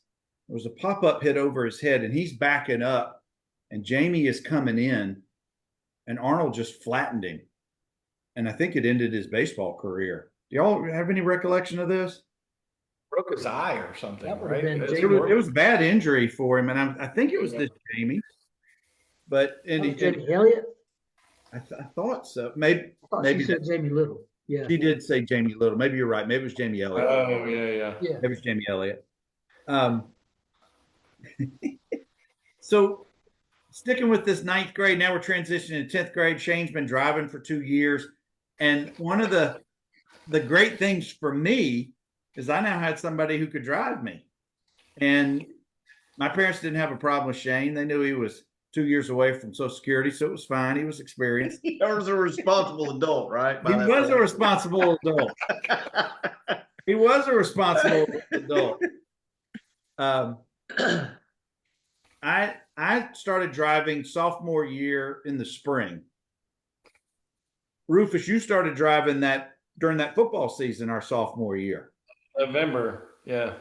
There was a pop-up hit over his head, and he's backing up, and Jamie is coming in, and Arnold just flattened him. And I think it ended his baseball career. Do y'all have any recollection of this? Broke his eye or something, That would right? have been It was a bad injury for him, and I think it was this Jamie. But Jamie Elliott? I thought so. Maybe She said Jamie Little. Yeah. She did say Jamie Little. Maybe you're right. Maybe it was Jamie Elliott. Oh, yeah. Yeah. Maybe it's Jamie Elliott. So sticking with this ninth grade, now we're transitioning to 10th grade. Shane's been driving for 2 years. And one of the great things for me is I now had somebody who could drive me. And my parents didn't have a problem with Shane. They knew he was 2 years away from Social Security, so it was fine. He was experienced. He was a responsible adult, right? He was a responsible adult. He was a responsible adult. I started driving sophomore year in the spring. Rufus, you started driving during that football season, our sophomore year. November, yeah.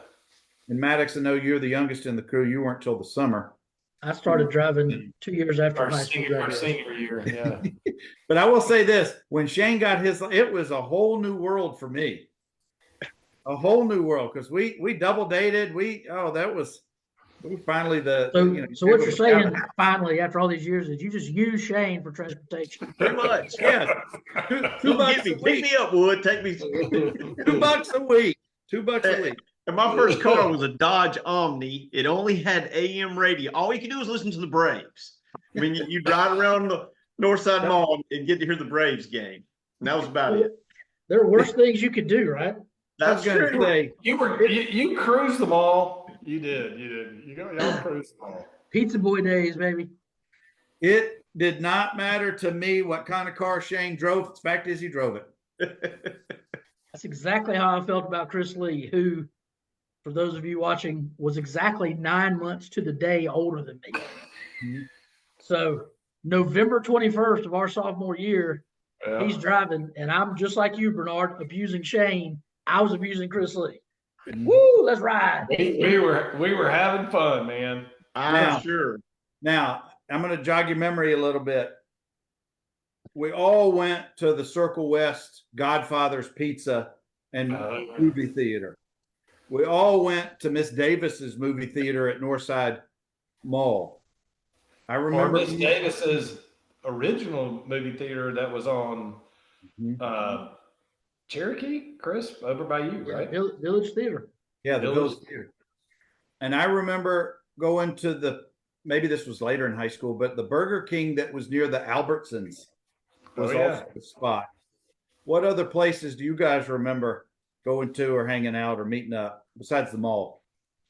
And Maddox, I know you're the youngest in the crew. You weren't till the summer. I started driving 2 years after Our high school senior year, yeah. But I will say this, when Shane got his, it was a whole new world for me. A whole new world, because we double dated. We finally So what you're saying finally after all these years is you just use Shane for transportation. Pretty much. Yeah. Two bucks a Pick week. me up, Wood. Take me. $2 a week. $2 a week. And my first car was a Dodge Omni. It only had AM radio. All you could do was listen to the Braves. I mean, you drive around the Northside Mall and get to hear the Braves game. And that was about it. There are worse things you could do, right? That's gonna true. say You cruised them all. You did. Y'all cruised them all. Pizza Boy days, baby. it did not matter to me what kind of car Shane drove. The fact is, he drove it. That's exactly how I felt about Chris Lee, who, for those of you watching, was exactly 9 months to the day older than me. Mhm. So November 21st of our sophomore year, Yeah. he's driving, and I'm just like you, Bernard, abusing Shane. I was abusing Chris Lee. Woo, let's ride. We were having fun, man. I'm sure. Now, I'm going to jog your memory a little bit. We all went to the Circle West Godfather's Pizza and movie theater. We all went to Miss Davis's movie theater at Northside Mall. I remember Miss Davis's original movie theater that was on Cherokee, Chris, over by you, right? Village Theater. Yeah, the Village Theater. And I remember going to maybe this was later in high school, but the Burger King that was near the Albertsons was also the spot. What other places do you guys remember going to or hanging out or meeting up besides the mall?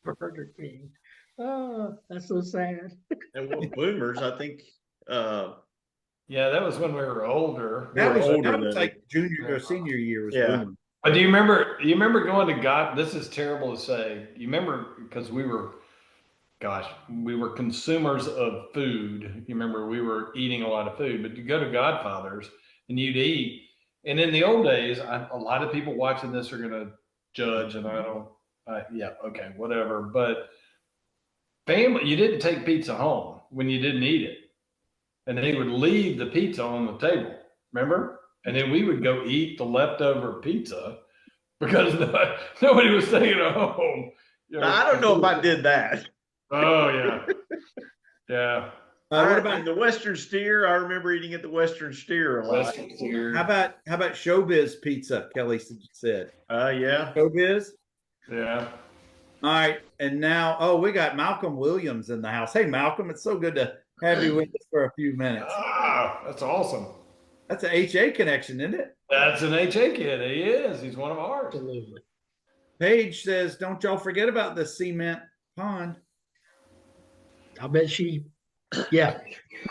Burger King. Oh, that's so sad. And what boomers, I think. Yeah, that was when we were older. That was older like junior or senior year. Was Yeah. booming. But do you remember going to God? This is terrible to say. You remember, because we were consumers of food. You remember we were eating a lot of food, but you go to Godfather's and you'd eat. And in the old days, a lot of people watching this are going to judge, and okay, whatever. But family, you didn't take pizza home when you didn't eat it. And they would leave the pizza on the table, remember? And then we would go eat the leftover pizza because nobody was staying at home. I don't know if I did that. Oh, yeah. Yeah. What about the Western Steer? I remember eating at the Western Steer a lot. How about Showbiz Pizza? Kelly said. Yeah. Showbiz. Yeah. All right, and now we got Malcolm Williams in the house. Hey, Malcolm, it's so good to have you with us for a few minutes. Ah, that's awesome. That's an HA connection, isn't it? That's an HA kid. He is. He's one of ours. Absolutely. Paige says, "Don't y'all forget about the cement pond." I bet yeah,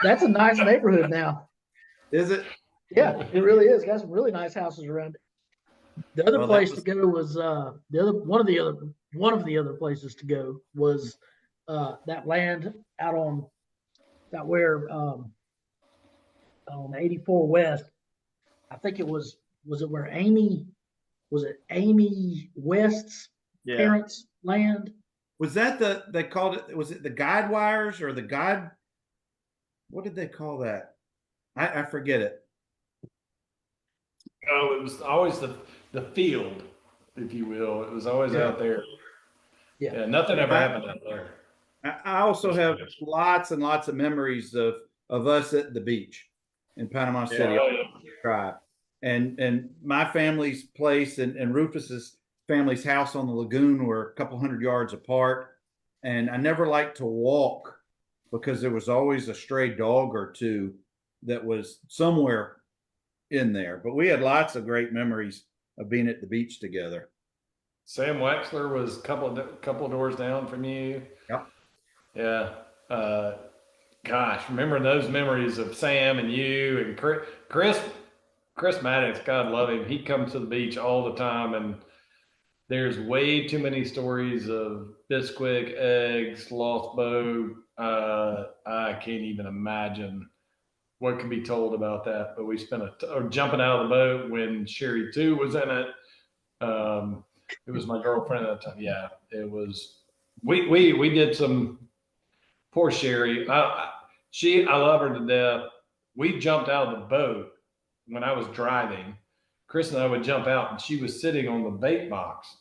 that's a nice neighborhood now. Is it? Yeah, it really is. Got some really nice houses around it. The other place to go was one of the other places to go was that land out on on 84 West. I think it was it where Amy West's parents' land? Was that they called it? Was it the guide wires or the guide? What did they call that? I forget it. Oh, it was always the field, if you will. It was always out there. Yeah, nothing ever happened out there. I also have lots and lots of memories of us at the beach in Panama City, Drive, and my family's place and Rufus's family's house on the lagoon were a couple hundred yards apart, and I never liked to walk because there was always a stray dog or two that was somewhere in there. But we had lots of great memories of being at the beach together. Sam Waxler was a couple of doors down from you. Yep. Yeah. Gosh, remembering those memories of Sam and you and Chris Maddox, God love him. He'd come to the beach all the time, and there's way too many stories of Bisquick, eggs, lost boat. I can't even imagine what can be told about that. But we spent jumping out of the boat when Sherry 2 was in it. It was my girlfriend at the time. Yeah, it was. We did some. Poor Sherry. I love her to death. We jumped out of the boat when I was driving. Chris and I would jump out, and she was sitting on the bait box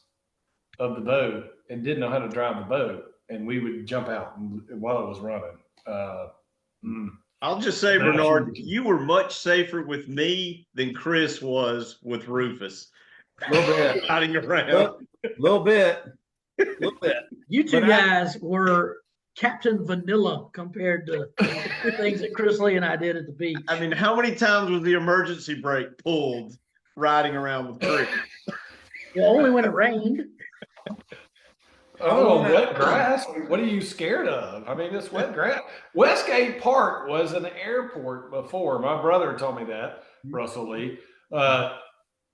of the boat and didn't know how to drive the boat. And we would jump out while it was running. I'll just say, Bernard, you were much safer with me than Chris was with Rufus. A little bit. Hiding around. Little bit. You two guys were Captain Vanilla compared to the things that Chris Lee and I did at the beach. I mean, how many times was the emergency brake pulled riding around the creek? Well, only when it rained. Oh, wet grass. What are you scared of? I mean, it's wet grass. Westgate Park was an airport before. My brother told me that, Russell Lee.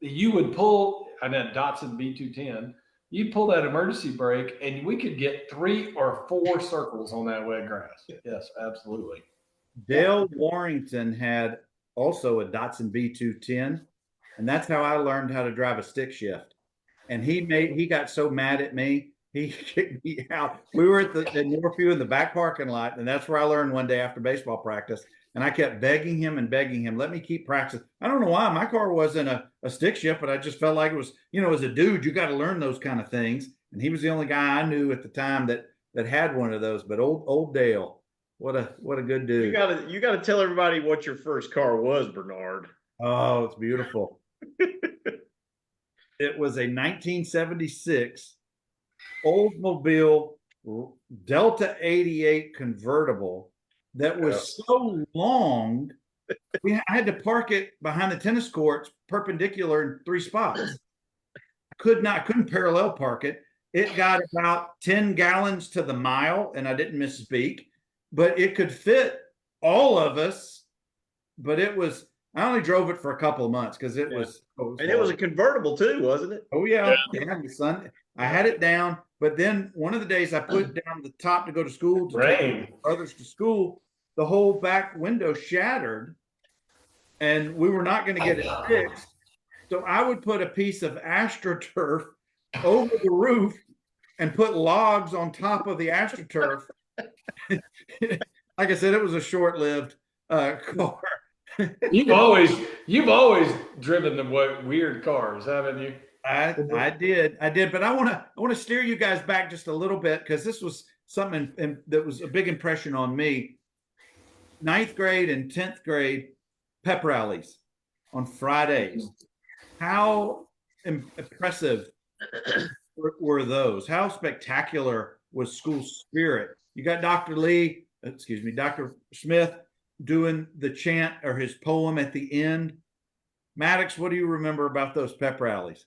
You would pull, I know Dotson B210, you'd pull that emergency brake and we could get 3 or 4 circles on that wet grass. Yes, absolutely. Dale Warrington had also a Datsun B210, and that's how I learned how to drive a stick shift. And he got so mad at me, he kicked me out. We were at the Northview in the back parking lot, and that's where I learned one day after baseball practice. And I kept begging him, let me keep practicing. I don't know why my car wasn't a stick shift, but I just felt like it was, as a dude, you got to learn those kind of things. And he was the only guy I knew at the time that had one of those. But old Dale, what a good dude. You gotta tell everybody what your first car was, Bernard. Oh, it's beautiful. It was a 1976 Oldsmobile Delta 88 convertible that was so long, I had to park it behind the tennis courts perpendicular in 3 spots. Couldn't parallel park it. It got about 10 gallons to the mile, and I didn't misspeak, but it could fit all of us. But I only drove it for a couple of months because it was a convertible too, wasn't it? Oh yeah. Son. I had it down, but then one of the days I put it down the top to go to school to take others to school. The whole back window shattered, and we were not going to get it fixed. So I would put a piece of AstroTurf over the roof and put logs on top of the AstroTurf. Like I said, it was a short-lived car. You've always driven the weird cars, haven't you? I did, but I want to steer you guys back just a little bit because this was something that was a big impression on me. 9th grade and 10th grade pep rallies on Fridays. How impressive were those? How spectacular was school spirit? You got Dr. Smith doing the chant or his poem at the end. Maddox, what do you remember about those pep rallies?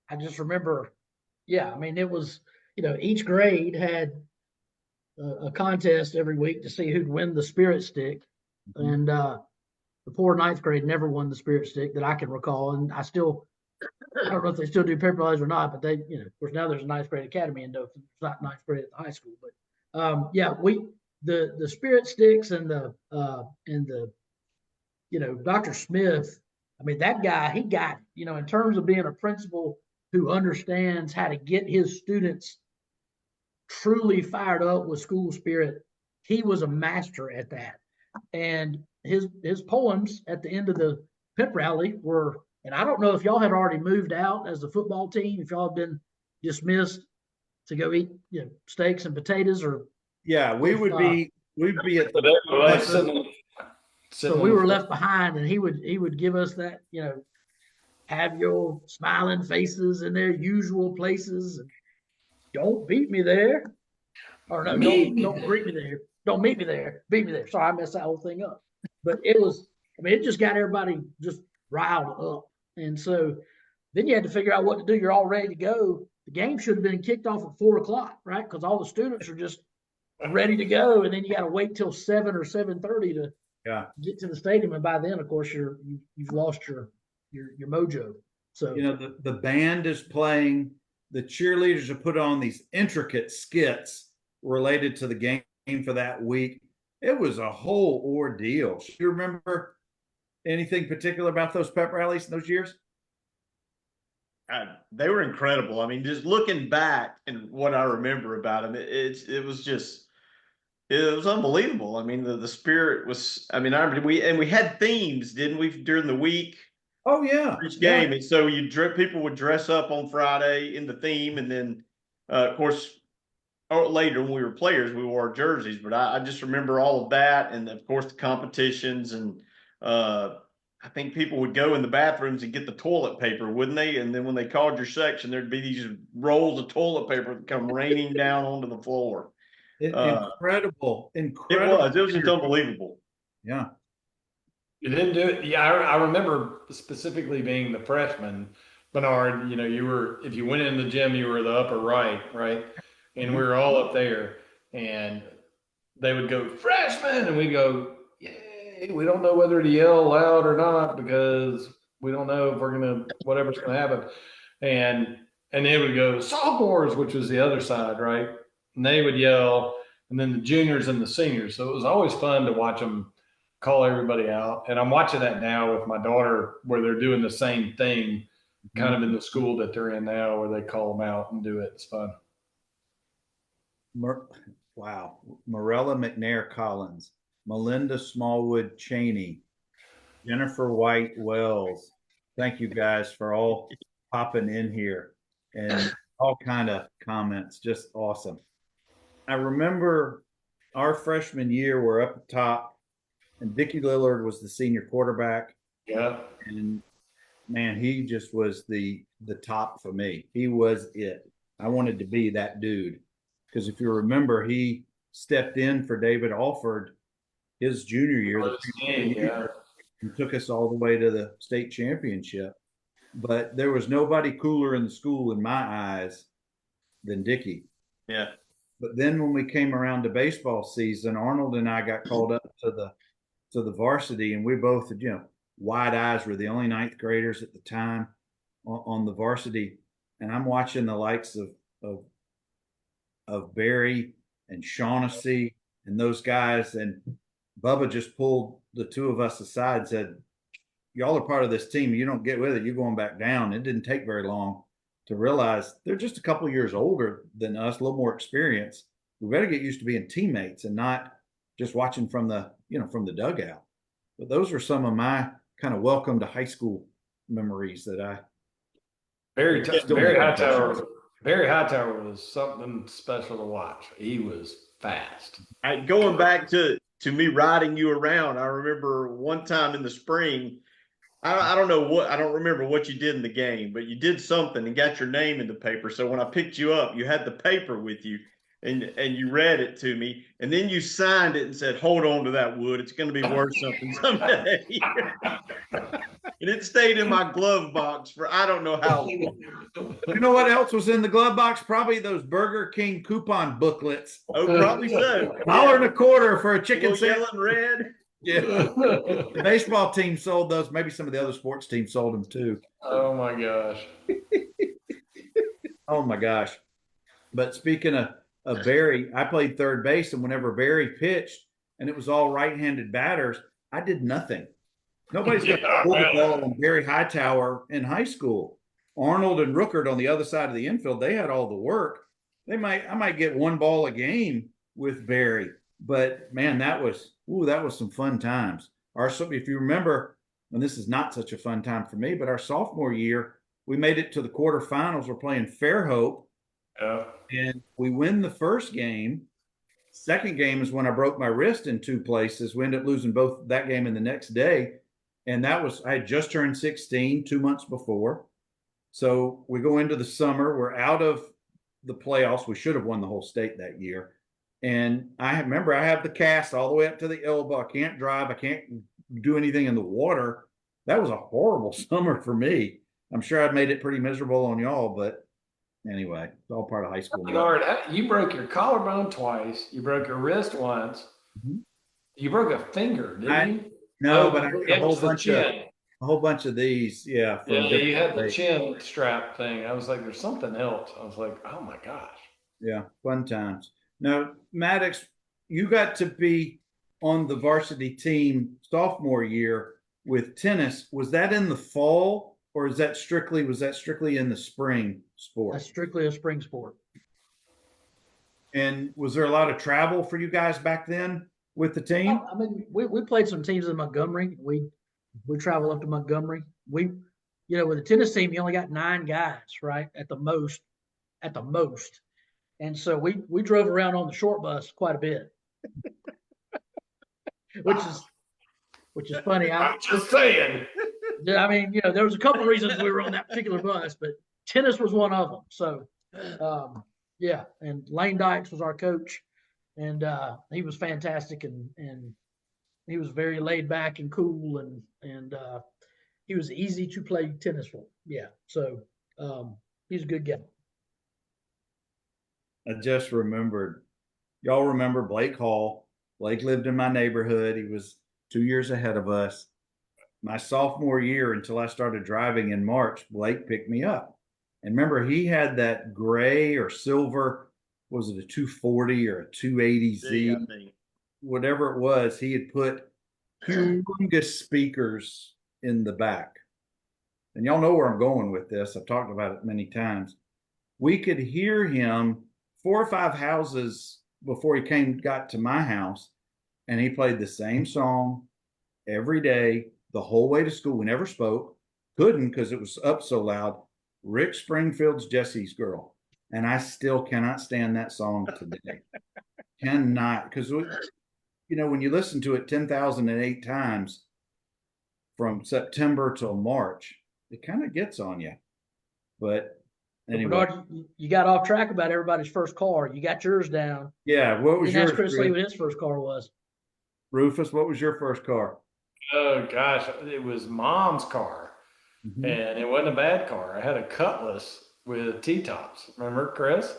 I just remember, I mean, it was, each grade had a contest every week to see who'd win the spirit stick. Mm-hmm. And the poor 9th grade never won the spirit stick that I can recall. And I don't know if they still do pep rallies or not, but they, of course, now there's a 9th grade academy in Dothan. It's not 9th grade at the high school, but the spirit sticks and the Dr. Smith, I mean, that guy, he got, in terms of being a principal who understands how to get his students truly fired up with school spirit, he was a master at that. And his poems at the end of the pep rally were, and I don't know if y'all had already moved out as a football team, if y'all had been dismissed to go eat, steaks and potatoes, or we'd be at the so we were left behind, and he would give us that, have your smiling faces in their usual places, and don't beat me there, or no, don't greet me there, don't meet me there, beat me there. Sorry, I messed that whole thing up. But it just got everybody just riled up, and so then you had to figure out what to do. You're all ready to go. The game should have been kicked off at 4:00, right? Because all the students are just ready to go, and then you got to wait till 7 or 7:30 to get to the stadium, and by then, of course, you've lost your mojo. So the band is playing, the cheerleaders have put on these intricate skits related to the game for that week. It was a whole ordeal. Do you remember anything particular about those pep rallies in those years? They were incredible. I mean, just looking back and what I remember about them, it was unbelievable. I mean, the spirit was, I mean, we had themes, didn't we, during the week? Oh yeah. Each game. And so people would dress up on Friday in the theme. And then, of course, later when we were players, we wore our jerseys, but I just remember all of that. And of course the competitions, and I think people would go in the bathrooms and get the toilet paper, wouldn't they? And then when they called your section, there'd be these rolls of toilet paper that come raining down onto the floor. Incredible. It was just unbelievable. Yeah. You didn't do it. Yeah, I remember specifically being the freshman Bernard, if you went in the gym, you were the upper right? And we were all up there, and they would go, freshman, and we'd go, yay, we don't know whether to yell loud or not because we don't know if whatever's gonna happen. And they would go, sophomores, which was the other side, right? And they would yell, and then the juniors and the seniors. So it was always fun to watch them call everybody out. And I'm watching that now with my daughter where they're doing the same thing kind of in the school that they're in now where they call them out and do it. It's fun. Wow. Morella McNair Collins, Melinda Smallwood Cheney, Jennifer White Wells. Thank you guys for all popping in here and all kind of comments. Just awesome. I remember our freshman year, we're up top, and Dickie Lillard was the senior quarterback. Yeah. And man, he just was the top for me. He was it. I wanted to be that dude. Because if you remember, he stepped in for David Alford his junior year, and took us all the way to the state championship. But there was nobody cooler in the school in my eyes than Dickie. Yeah. But then when we came around to baseball season, Arnold and I got called up to the varsity, and we both, wide eyes. Were the only ninth graders at the time on the varsity, and I'm watching the likes of Barry and Shaughnessy and those guys, and Bubba just pulled the two of us aside and said, y'all are part of this team. You don't get with it, you're going back down. It didn't take very long to realize they're just a couple years older than us, a little more experience. We better get used to being teammates and not just watching from the dugout. But those are some of my kind of welcome to high school memories that I Barry Hightower was something special to watch. He was fast. Going back to me riding you around, I remember one time in the spring, I don't remember what you did in the game, but you did something and got your name in the paper. So when I picked you up, you had the paper with you and you read it to me, and then you signed it and said, hold on to that, Wood. It's going to be worth something someday. And it stayed in my glove box for I don't know how long. You know what else was in the glove box? Probably those Burger King coupon booklets. Oh, probably so. $1.25 for a chicken sandwich. Yellow and red. Yeah. The baseball team sold those. Maybe some of the other sports teams sold them too. Oh my gosh. Oh my gosh. But speaking of Barry, I played third base, and whenever Barry pitched and it was all right-handed batters, I did nothing. Nobody's going to pull the ball on Barry Hightower in high school. Arnold and Rookert on the other side of the infield, they had all the work. I might get one ball a game with Barry, but man, that was some fun times. If you remember, and this is not such a fun time for me, but our sophomore year, we made it to the quarterfinals. We're playing Fairhope, and we win the first game. Second game is when I broke my wrist in two places. We ended up losing both that game and the next day. And I had just turned 16 2 months before. So we go into the summer. We're out of the playoffs. We should have won the whole state that year. And I remember I have the cast all the way up to the elbow. I can't drive. I can't do anything in the water. That was a horrible summer for me. I'm sure I've made it pretty miserable on y'all, but anyway, it's all part of high school. Lord, you broke your collarbone twice. You broke your wrist once. Mm-hmm. You broke a finger, didn't you? No, but I had a whole bunch of these. Yeah. You had the chin strap thing. I was like, there's something else. I was like, oh my gosh. Yeah. Fun times. Now, Maddox, you got to be on the varsity team sophomore year with tennis. Was that in the fall, or was that strictly in the spring sport? That's strictly a spring sport. And was there a lot of travel for you guys back then with the team? I mean, we played some teams in Montgomery. We travel up to Montgomery. With the tennis team, you only got 9 guys, right? At the most. And so we drove around on the short bus quite a bit, which is funny. I'm just saying. I mean, there was a couple of reasons we were on that particular bus, but tennis was one of them. So, yeah. And Lane Dykes was our coach, and he was fantastic, and he was very laid back and cool, and he was easy to play tennis for. Yeah. So he's a good guy. I just remembered. Y'all remember Blake Hall? Blake lived in my neighborhood. He was 2 years ahead of us. My sophomore year, until I started driving in March, Blake picked me up. And remember, he had that gray or silver, was it a 240 or a 280Z? I think. Whatever it was, he had put humongous speakers in the back. And y'all know where I'm going with this. I've talked about it many times. We could hear him 4 or 5 houses before he got to my house, and he played the same song every day, the whole way to school. We never spoke, couldn't because it was up so loud. Rick Springfield's Jesse's Girl. And I still cannot stand that song today. Cannot, because when you listen to it 10,008 times from September till March, it kind of gets on you. But anyway. Bernard, you got off track about everybody's first car. You got yours down. Yeah, what was yours? Ask Chris Lee what his first car was. Rufus, what was your first car? Oh gosh, it was Mom's car, and it wasn't a bad car. I had a Cutlass with T-tops. Remember, Chris?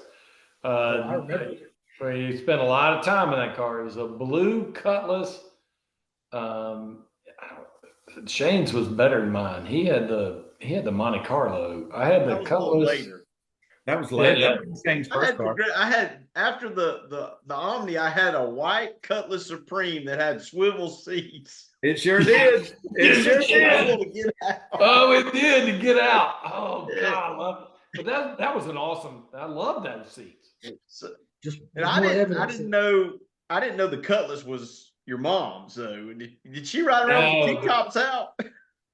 I remember. We spent a lot of time in that car. It was a blue Cutlass. Shane's was better than mine. He had the Monte Carlo. I had the Cutlass. That was later. Yeah. That was Shane's first car. I had after the Omni, I had a white Cutlass Supreme that had swivel seats. It sure did. It sure did. Oh, it did to get out. Oh God, I love it. But that was an awesome. I love those seats. So, Just and I didn't know the Cutlass was your mom's. So did she ride around with T-tops out?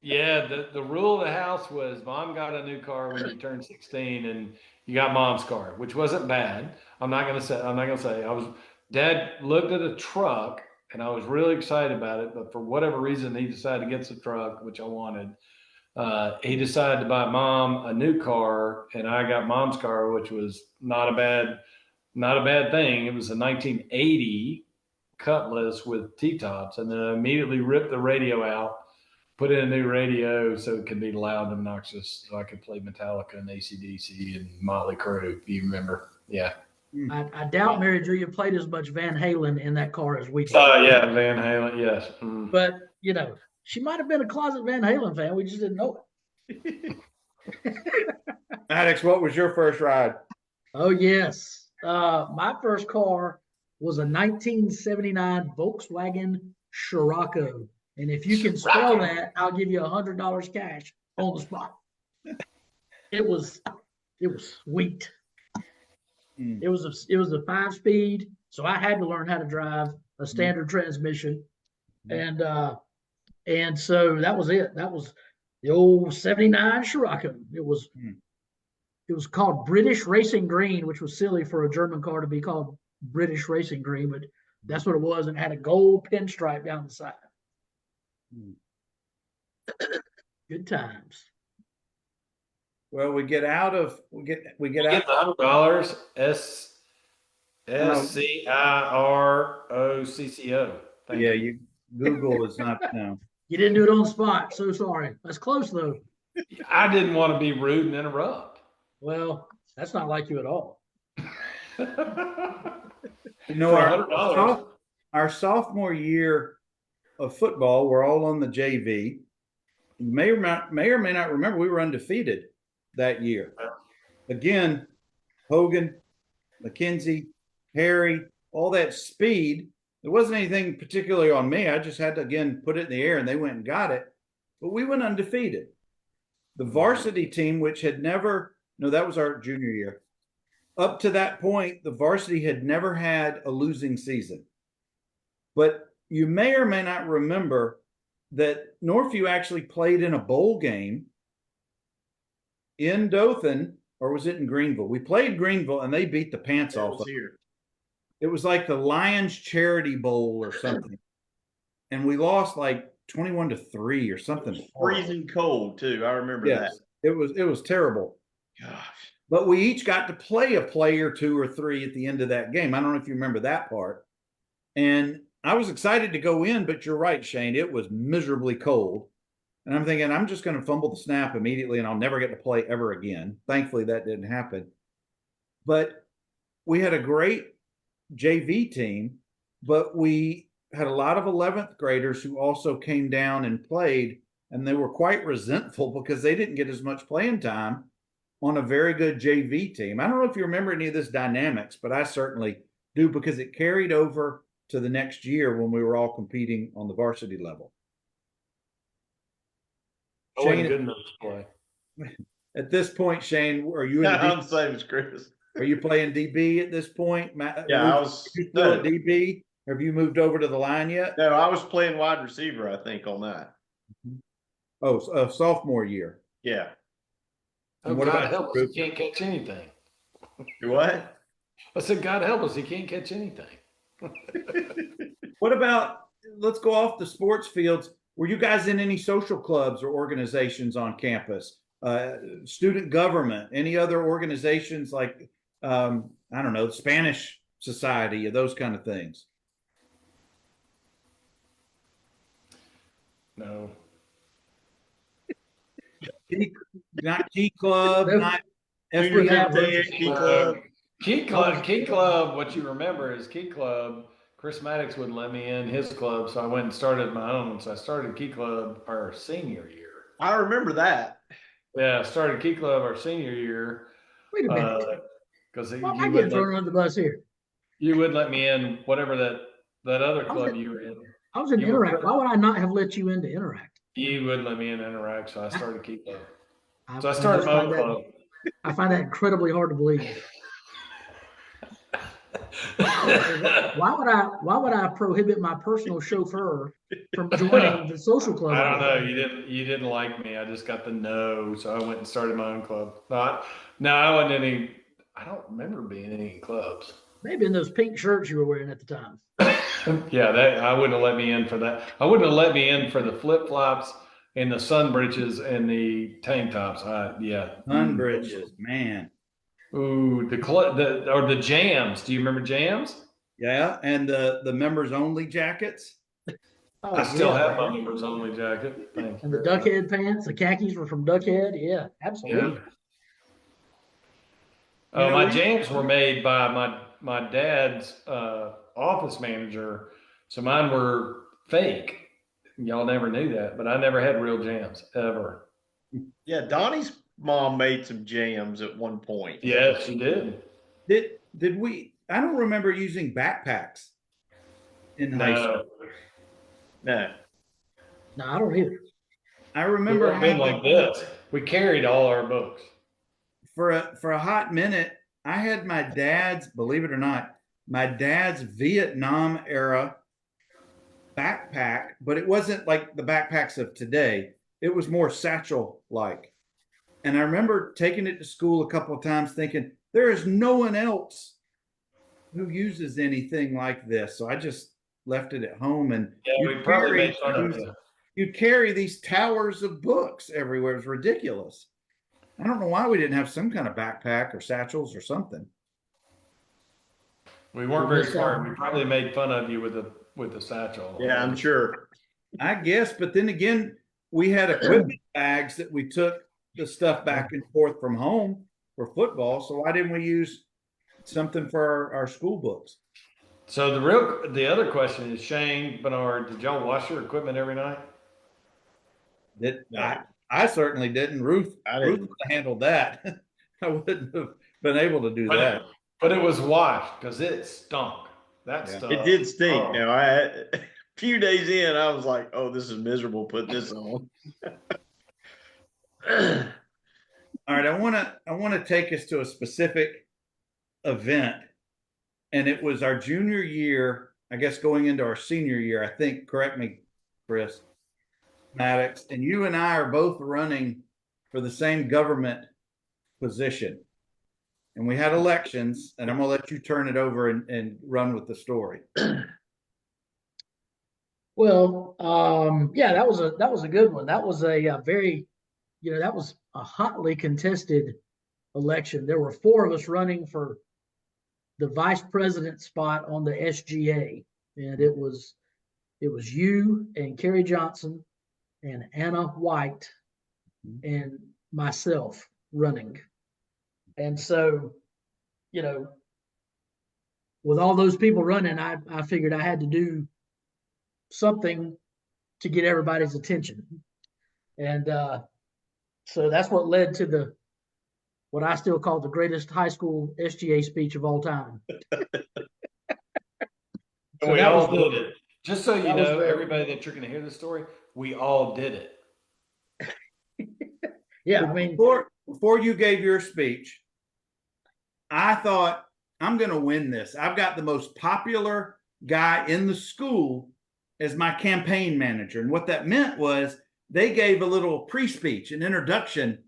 Yeah, the rule of the house was Mom got a new car when you turned 16, and you got Mom's car, which wasn't bad. I'm not gonna say. Dad looked at a truck, and I was really excited about it, but for whatever reason, he decided to get the truck, which I wanted. He decided to buy Mom a new car, and I got Mom's car, which was not a bad thing. It was a 1980 Cutlass with T-tops, and then I immediately ripped the radio out, put in a new radio so it could be loud and obnoxious, so I could play Metallica and AC/DC and Motley Crue. If you remember, yeah. I doubt Mary Julia played as much Van Halen in that car as we did. Yeah, Van Halen, yes. But she might have been a closet Van Halen fan. We just didn't know it. Alex, what was your first ride? Oh yes, my first car was a 1979 Volkswagen Scirocco, and if you can spell that, I'll give you $100 cash on the spot. It was sweet. It was a 5-speed, so I had to learn how to drive a standard transmission, and so that was it. That was the old 79 Scirocco. It was called British Racing Green, which was silly for a German car to be called British Racing Green, but that's what it was, and it had a gold pinstripe down the side. Good times. Well, we get out. The $100 SCIROCCO. Yeah, you Google is not no. You didn't do it on the spot. So sorry. That's close though. I didn't want to be rude and interrupt. Well, that's not like you at all. Our sophomore year of football, we're all on the JV. You may or may not remember, we were undefeated that year. Again, Hogan, McKenzie, Harry, all that speed. There wasn't anything particularly on me. I just had to, again, put it in the air, and they went and got it. But we went undefeated. The varsity team, which had never – no, that was our junior year. Up to that point, the varsity had never had a losing season. But you may or may not remember that Northview actually played in a bowl game in Dothan, or was it in Greenville? We played Greenville, and they beat the pants off of it. It was like the Lions Charity Bowl or something. And we lost like 21-3 or something. Freezing cold, too. I remember that. It was terrible. Gosh. But we each got to play a player 2 or 3 at the end of that game. I don't know if you remember that part. And I was excited to go in, but you're right, Shane. It was miserably cold. And I'm thinking, I'm just going to fumble the snap immediately and I'll never get to play ever again. Thankfully, that didn't happen. But we had a great JV team, but we had a lot of 11th graders who also came down and played, and they were quite resentful because they didn't get as much playing time on a very good JV team. I don't know if you remember any of this dynamics, but I certainly do, because it carried over to the next year when we were all competing on the varsity level. I wasn't good enough to play. At this point, Shane, are you in I'm the same as Chris. Are you playing DB at this point? Yeah, I Are was you still a DB? Have you moved over to the line yet? No, I was playing wide receiver, I think, on that. Oh, sophomore year. Yeah. Oh, And what God about help us, he can't catch anything. You what? I said, God help us, he can't catch anything. What about, let's go off the sports fields. Were you guys in any social clubs or organizations on campus? Student government, any other organizations like, I don't know, Spanish Society, or those kind of things? No. Not Key Club, Nope. not Junior Yeah. Key Club. Key Club, what you remember is Key Club, Chris Maddox wouldn't let me in his club, so I went and started my own. So I started Key Club our senior year. I remember that. Yeah, I started Key Club our senior year. Wait a minute. Because Why am I getting thrown under the bus here? you wouldn't let me in whatever that other club you were in. I was in You were Interact. Why would I not have let you into Interact? You wouldn't let me in Interact, so I started Key Club. So I I started just my own find that- club. I find that incredibly hard to believe. Why would I prohibit my personal chauffeur from joining the social club? I don't know. You didn't like me. I just got the no, so I went and started my own club. I wasn't any. I don't remember being in any clubs. Maybe in those pink shirts you were wearing at the time. Yeah, I wouldn't have let me in for that. I wouldn't have let me in for the flip flops and the sun breeches and the tank tops. Sun bridges, man. Ooh, the jams. Do you remember jams? Yeah, and the members only jackets. Oh, I still yeah. have my members only jacket. Thank And you. the Duckhead pants, the khakis were from Duckhead. Yeah, absolutely. My jams were made by my dad's office manager, so mine were fake. Y'all never knew that, but I never had real jams ever. Yeah, Donnie's mom made some jams at one point. Yes, she did. Did we? I don't remember using backpacks in high school. No. No, I don't either. I remember been like this. We carried all our books. For a hot minute. I had my dad's, believe it or not, my dad's Vietnam era backpack, but it wasn't like the backpacks of today. It was more satchel like. And I remember taking it to school a couple of times thinking, there is no one else who uses anything like this. So I just left it at home, and we probably made fun of you. You carry these towers of books everywhere. It was ridiculous. I don't know why we didn't have some kind of backpack or satchels or something. We weren't very smart. We probably made fun of you with the satchel. Yeah, I'm sure. I guess, but then again, we had equipment bags that we took the stuff back and forth from home for football. So why didn't we use something for our school books? So the other question is, Shane, Bernard, did y'all wash your equipment every night? I certainly didn't. Ruth would have handled that. I wouldn't have been able to do that. But it was washed because it stunk. That stuff. It did stink. Now, a few days in, I was like, "Oh, this is miserable. Put this on." All right, I want to take us to a specific event, and it was our junior year. I guess going into our senior year. I think. Correct me, Chris Maddox, and you and I are both running for the same government position. And we had elections, and I'm going to let you turn it over and run with the story. Well, yeah, that was a good one. That was a very, that was a hotly contested election. There were 4 of us running for the vice president spot on the SGA, and it was you and Kerry Johnson and Anna White and myself running. And so, you know, with all those people running, I figured I had to do something to get everybody's attention. And so that's what led to what I still call the greatest high school SGA speech of all time. So we all did it. Just so you know, the, everybody that you're going to hear this story, we all did it. Yeah, I mean, before you gave your speech, I thought, I'm going to win this. I've got the most popular guy in the school as my campaign manager. And what that meant was they gave a little pre-speech, an introduction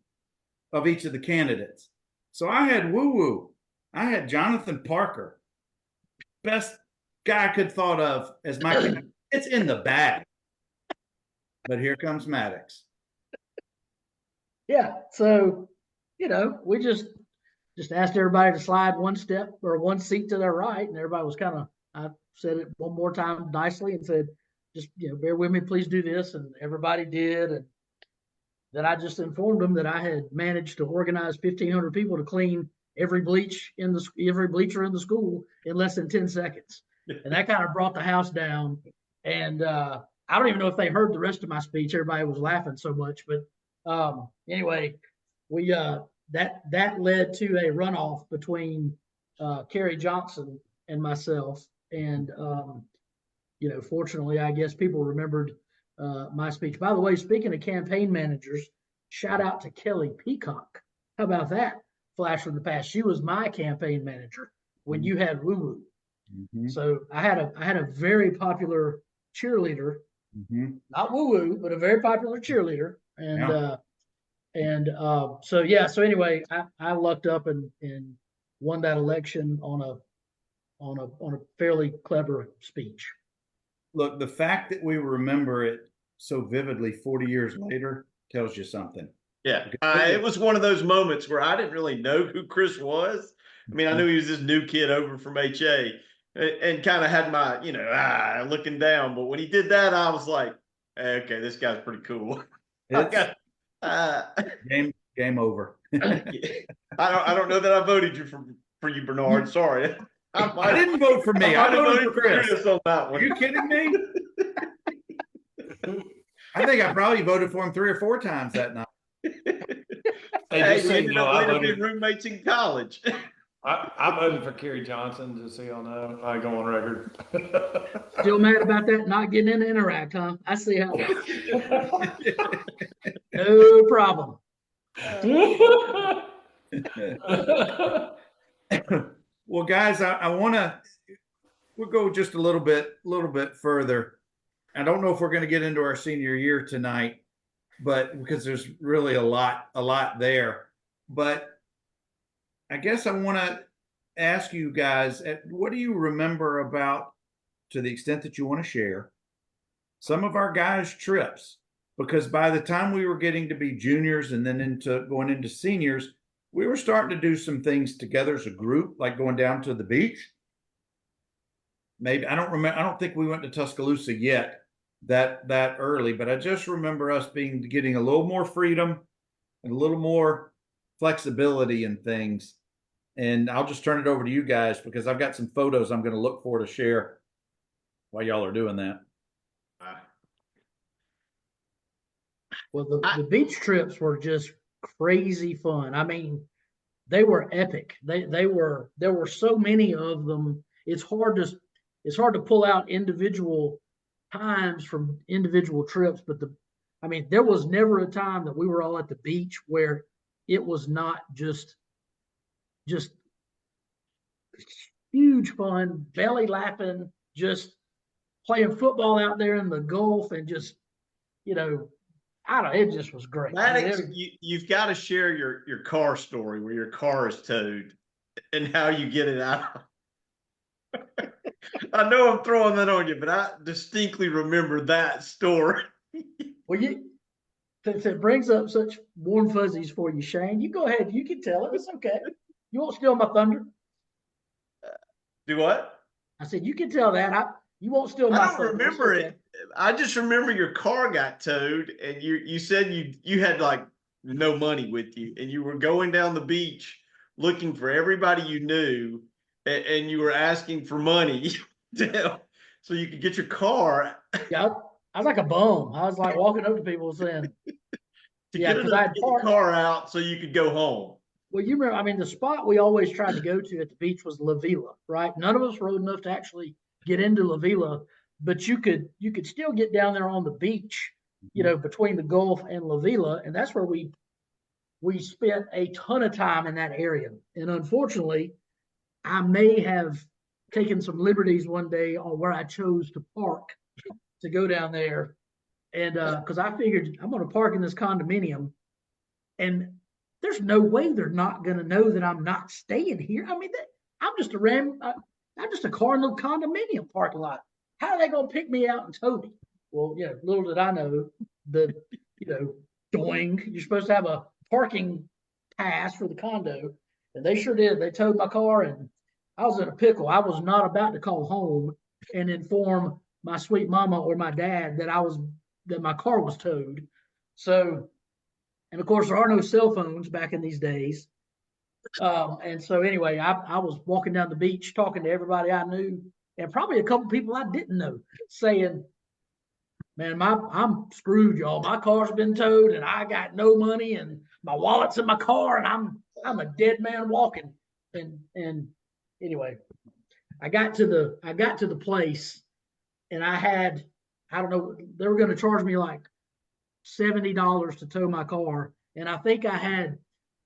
of each of the candidates. So I had woo-woo. I had Jonathan Parker, best guy I could thought of as my candidate. It's in the bag. But here comes Maddox. Yeah. So, you know, we just asked everybody to slide one step or one seat to their right. And everybody was kind of, I said it one more time nicely and said, just, you know, bear with me, please do this. And everybody did. And then I just informed them that I had managed to organize 1,500 people to clean every bleacher in the school in less than 10 seconds. And that kind of brought the house down. And I don't even know if they heard the rest of my speech. Everybody was laughing so much. But anyway, we that led to a runoff between Kerry Johnson and myself. And you know, fortunately, I guess people remembered my speech. By the way, speaking of campaign managers, shout out to Kelly Peacock. How about that? Flash from the past. She was my campaign manager when you had Woo Woo. Mm-hmm. So I had a very popular cheerleader, not Woo Woo, but a very popular cheerleader. And so yeah. So anyway, I lucked up and won that election on a fairly clever speech. Look, the fact that we remember it so vividly 40 years later tells you something. Yeah, it was one of those moments where I didn't really know who Chris was. I mean, I knew he was this new kid over from HA and kind of had my, you know, looking down. But when he did that, I was like, okay, this guy's pretty cool. Game over. I don't know that I voted for you, Bernard. Sorry. I didn't vote for me. I voted for Chris. On that one. Are you kidding me? I think I probably voted for him 3 or 4 times that night. Hey, we ended up later being roommates in college. I voted for Kerry Johnson, just so y'all know. I go on record. Still mad about that not getting in to interact, huh? I see how. No problem. Well, guys, we'll go just a little bit further. I don't know if we're going to get into our senior year tonight, but because there's really a lot there. But I guess I want to ask you guys, what do you remember about, to the extent that you want to share, some of our guys' trips? Because by the time we were getting to be juniors and then going into seniors, we were starting to do some things together as a group, like going down to the beach. Maybe I don't think we went to Tuscaloosa yet that early, but I just remember us getting a little more freedom and a little more flexibility in things. And I'll just turn it over to you guys because I've got some photos I'm going to look for to share while y'all are doing that. Well, the beach trips were just crazy fun. I mean, they were epic. There were so many of them. It's hard to pull out individual times from individual trips, but there was never a time that we were all at the beach where it was not just huge fun, belly laughing, just playing football out there in the Gulf and just, you know, it just was great. Maddox, you've got to share your car story where your car is towed and how you get it out. I know I'm throwing that on you, but I distinctly remember that story. Well, since it brings up such warm fuzzies for you, Shane, you go ahead. You can tell it. It's okay. You won't steal my thunder. Do what? I said, you can tell that. You won't steal my thunder. I don't remember it. I just remember your car got towed, and you said you had like no money with you, and you were going down the beach looking for everybody you knew, and you were asking for money so you could get your car Yeah, I was like a bum. I was like walking up to people saying, to yeah, get because enough I to had get the parked. car out so you could go home. Well, you remember, I mean, the spot we always tried to go to at the beach was La Vila, right? None of us were old enough to actually get into La Vila, but you could still get down there on the beach, you know, between the Gulf and La Vila, and that's where we spent a ton of time in that area. And unfortunately, I may have taken some liberties one day on where I chose to park to go down there. And because I figured I'm going to park in this condominium, and there's no way they're not going to know that I'm not staying here. I mean, I'm just I'm just a car in the condominium parking lot. How are they going to pick me out and tow me? Well, yeah, little did I know the, you know, doing, you're supposed to have a parking pass for the condo. And they sure did. They towed my car, and I was in a pickle. I was not about to call home and inform my sweet mama or my dad that my car was towed. So, and of course, there are no cell phones back in these days. And so, anyway, I was walking down the beach talking to everybody I knew, and probably a couple people I didn't know, saying, "Man, I'm screwed, y'all. My car's been towed, and I got no money, and my wallet's in my car, and I'm a dead man walking." And anyway, I got to the place, and I don't know, they were going to charge me like $70 to tow my car, and I think I had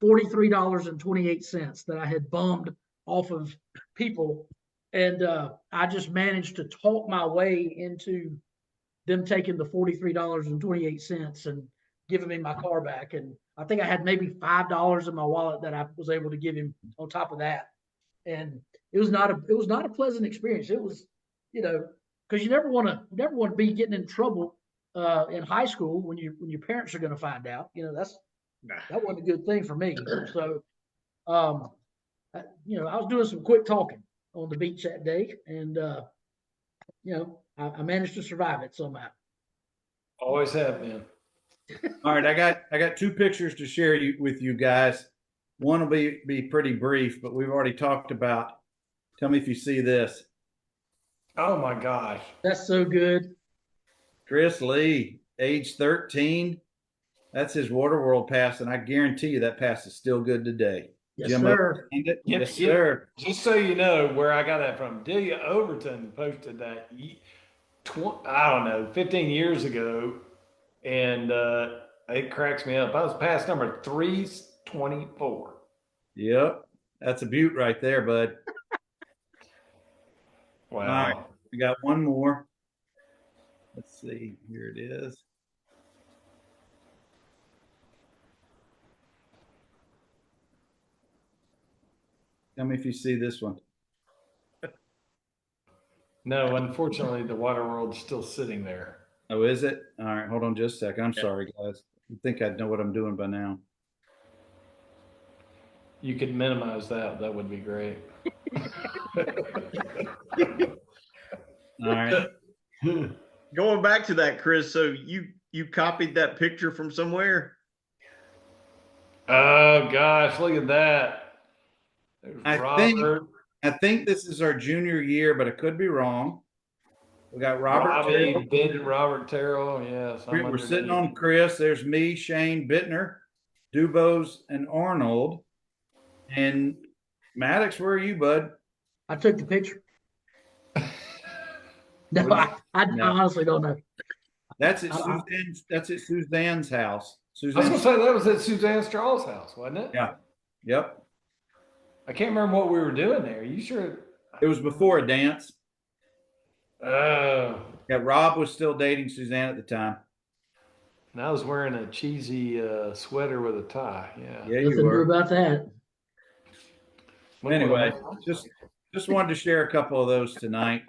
$43.28 that I had bummed off of people, and I just managed to talk my way into them taking the $43.28 and giving me my car back. And I think I had maybe $5 in my wallet that I was able to give him on top of that. And it was not a pleasant experience. It was, you know, because you never want to be getting in trouble in high school when your parents are going to find out. You know, that wasn't a good thing for me. So, you know, I was doing some quick talking on the beach that day, and you know, I managed to survive it somehow. Always have been. All right, I got two pictures to share with you guys. One will be pretty brief, but we've already talked about. Tell me if you see this. Oh my gosh. That's so good. Chris Lee, age 13. That's his Waterworld pass, and I guarantee you that pass is still good today. Yes, Jim sir. Yes, sir. Just so you know where I got that from, Delia Overton posted that, I don't know, 15 years ago, and it cracks me up. I was past number 324. Yep. That's a beaut right there, bud. Wow. All right. We got one more. Let's see. Here it is. Tell me if you see this one. No, unfortunately, the water world's still sitting there. Oh, is it? All right. Hold on just a second. I'm sorry, guys. I think I'd know what I'm doing by now. You could minimize that. That would be great. All right. Going back to that, Chris, so you copied that picture from somewhere? Oh gosh, look at that. There's Robert. I think this is our junior year, but it could be wrong. We got Robert Terrell. Robert Terrell, yes. We're sitting on Chris. There's me, Shane, Bittner, Dubose, and Arnold. And Maddox, where are you, bud? I took the picture. No, I honestly don't know. That's at Suzanne's. That's at Suzanne's house. I was gonna say that was at Suzanne Straw's house, wasn't it? Yeah. Yep. I can't remember what we were doing there. You sure? It was before a dance. Oh. Yeah, Rob was still dating Suzanne at the time. And I was wearing a cheesy sweater with a tie. Yeah. Yeah, you Nothing were. new about that. Anyway, just wanted to share a couple of those tonight.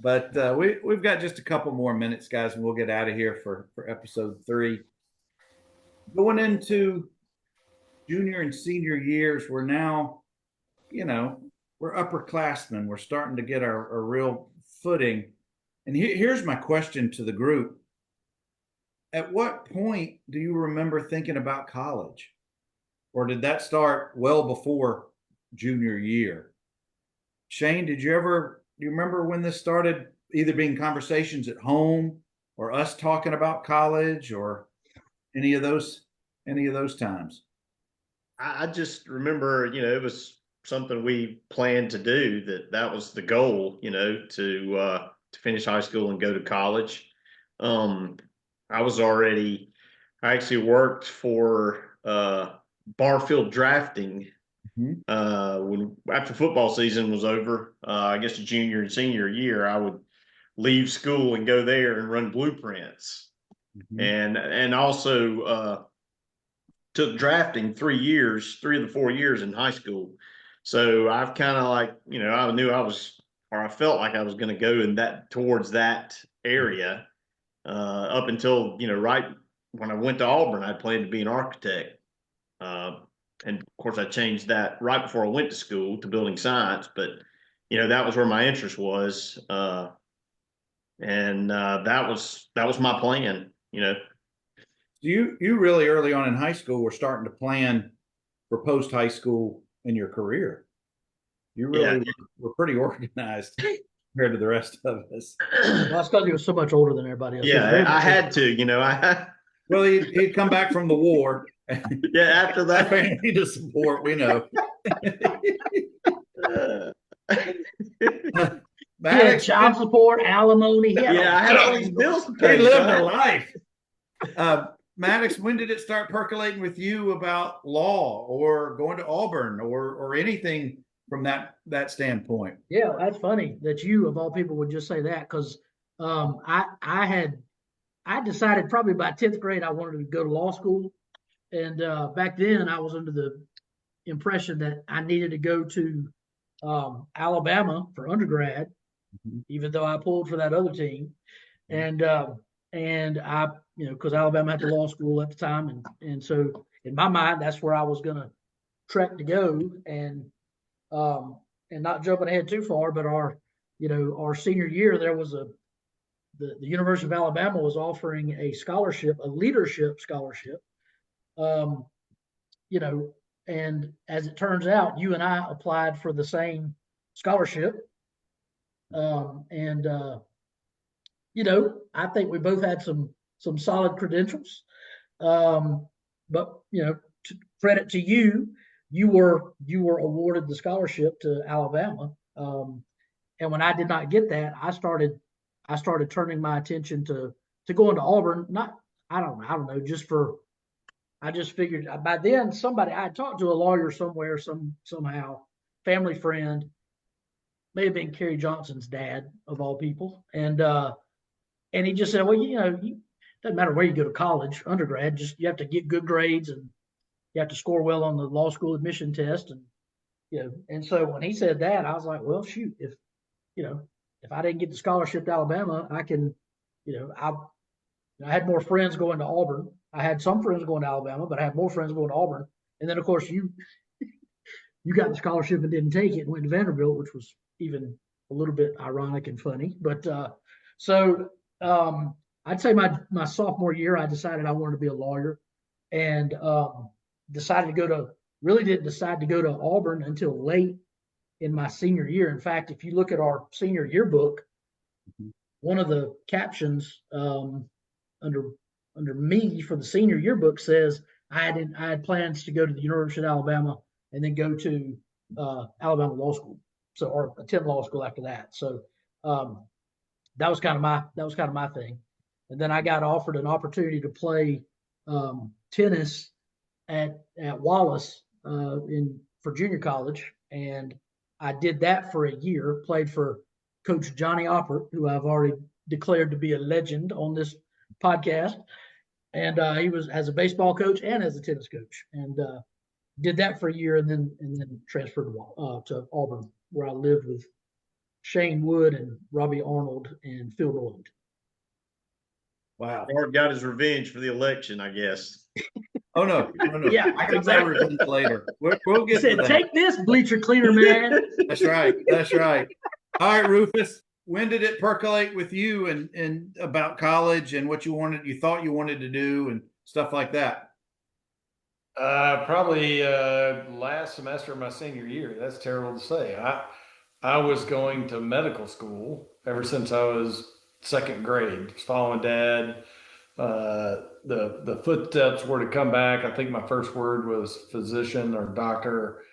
But we've got just a couple more minutes, guys, and we'll get out of here for episode 3. Going into junior and senior years, we're now, you know, we're upperclassmen. We're starting to get our real footing. And here's my question to the group. At what point do you remember thinking about college? Or did that start well before junior year? Shane, do you remember when this started, either being conversations at home or us talking about college or any of those times? I just remember, it was something we planned to do, that was the goal, to finish high school and go to college. I actually worked for Barfield Drafting when after football season was over. I guess junior and senior year, I would leave school and go there and run blueprints, and also took drafting 3 of the 4 years in high school. So I've kind of I knew I felt like I was going to go towards that area up until, right when I went to Auburn. I planned to be an architect. And of course I changed that right before I went to school to building science, but that was where my interest was. And that was my plan. You really early on in high school were starting to plan for post high school in your career. You really were pretty organized compared to the rest of us. Well, that's because he was so much older than everybody else. Yeah, I had to. Well, he'd come back from the war. Yeah, after that, family to support. We know. He had child support, alimony. I had all these bills to pay. He lived a life. Maddox, when did it start percolating with you about law or going to Auburn or anything from that standpoint? Yeah, that's funny that you, of all people, would just say that, because I decided probably by 10th grade I wanted to go to law school, and back then I was under the impression that I needed to go to Alabama for undergrad, even though I pulled for that other team, and I, because Alabama had the law school at the time, and so in my mind that's where I was going to trek to go, and not jumping ahead too far, but our senior year there was the University of Alabama was offering a scholarship, a leadership scholarship, and as it turns out, you and I applied for the same scholarship, I think we both had some solid credentials, but credit to you, you were awarded the scholarship to Alabama, and when I did not get that, I started turning my attention to going to Auburn. I don't know, I just figured by then I had talked to a lawyer somewhere, somehow, family friend, may have been Kerry Johnson's dad of all people, and he just said, well, doesn't matter where you go to college, undergrad, just you have to get good grades and you have to score well on the law school admission test, and so when he said that, I was like, well, shoot, if I didn't get the scholarship to Alabama, I can, I had more friends going to Auburn. I had some friends going to Alabama, but I had more friends going to Auburn. And then, of course, you got the scholarship and didn't take it and went to Vanderbilt, which was even a little bit ironic and funny. But I'd say my sophomore year, I decided I wanted to be a lawyer, and really didn't decide to go to Auburn until late in my senior year. In fact, if you look at our senior yearbook, one of the captions under me for the senior yearbook says I had plans to go to the University of Alabama and then go to Alabama Law School, or attend law school after that. So that was kind of my thing. And then I got offered an opportunity to play tennis at Wallace for junior college, and I did that for a year. Played for Coach Johnny Oppert, who I've already declared to be a legend on this podcast, and he was as a baseball coach and as a tennis coach, and did that for a year, and then transferred to Auburn, where I lived with Shane Wood and Robbie Arnold and Phil Rowland. Wow. Art got his revenge for the election, I guess. Oh, no. Yeah, I got that revenge later. We'll get to that. Take this, bleacher cleaner man. That's right. All right, Rufus. when did it percolate with you and about college and what you thought you wanted to do and stuff like that? Probably last semester of my senior year. That's terrible to say. I was going to medical school ever since I was second grade, following dad. The footsteps were to come back. I think my first word was physician or doctor.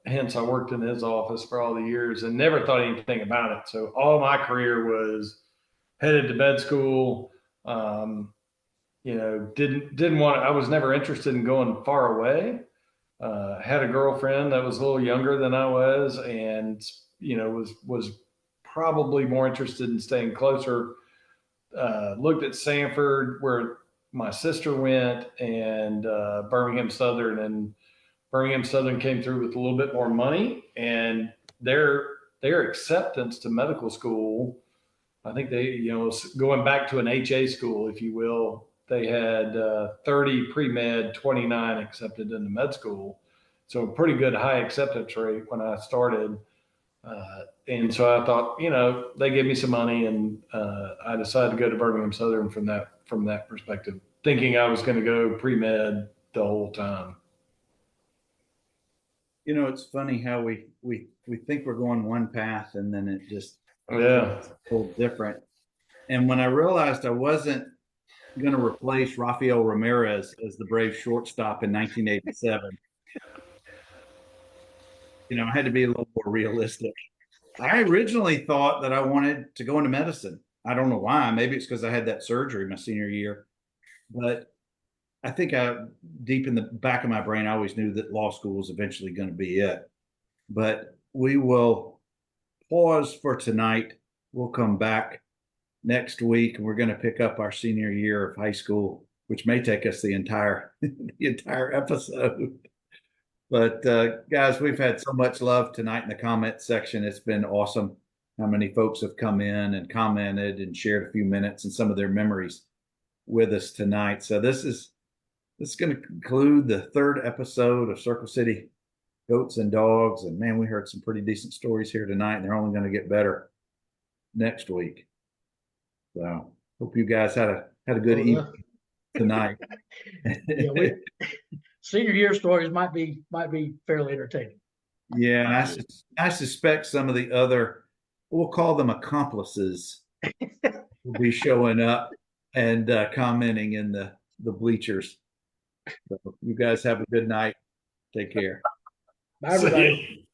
Hence, I worked in his office for all the years and never thought anything about it. So all my career was headed to med school. Didn't want. I was never interested in going far away. Had a girlfriend that was a little younger than I was, and was probably more interested in staying closer. Looked at Sanford, where my sister went, and Birmingham Southern, and Birmingham Southern came through with a little bit more money, and their acceptance to medical school. I think they, going back to an HA school, if you will, they had 30 pre-med, 29 accepted into med school. So a pretty good high acceptance rate when I started. And so I thought, they gave me some money, and I decided to go to Birmingham Southern from that perspective, thinking I was going to go pre-med the whole time. It's funny how we think we're going one path and then it just Yeah. a little different. And when I realized I wasn't going to replace Rafael Ramirez as the Braves shortstop in 1987, I had to be a little more realistic. I originally thought that I wanted to go into medicine. I don't know why. Maybe it's because I had that surgery my senior year, but I think deep in the back of my brain, I always knew that law school was eventually going to be it. But we will pause for tonight. We'll come back next week, and we're going to pick up our senior year of high school, which may take us the entire episode. But guys, we've had so much love tonight in the comment section. It's been awesome how many folks have come in and commented and shared a few minutes and some of their memories with us tonight. So this is going to conclude the third episode of Circle City Goats and Dogs. And man, we heard some pretty decent stories here tonight, and they're only going to get better next week. So hope you guys had a good evening tonight. Yeah, senior year stories might be fairly entertaining. Yeah, I suspect some of the other, we'll call them accomplices, will be showing up and commenting in the bleachers. So you guys have a good night. Take care. Bye, everybody.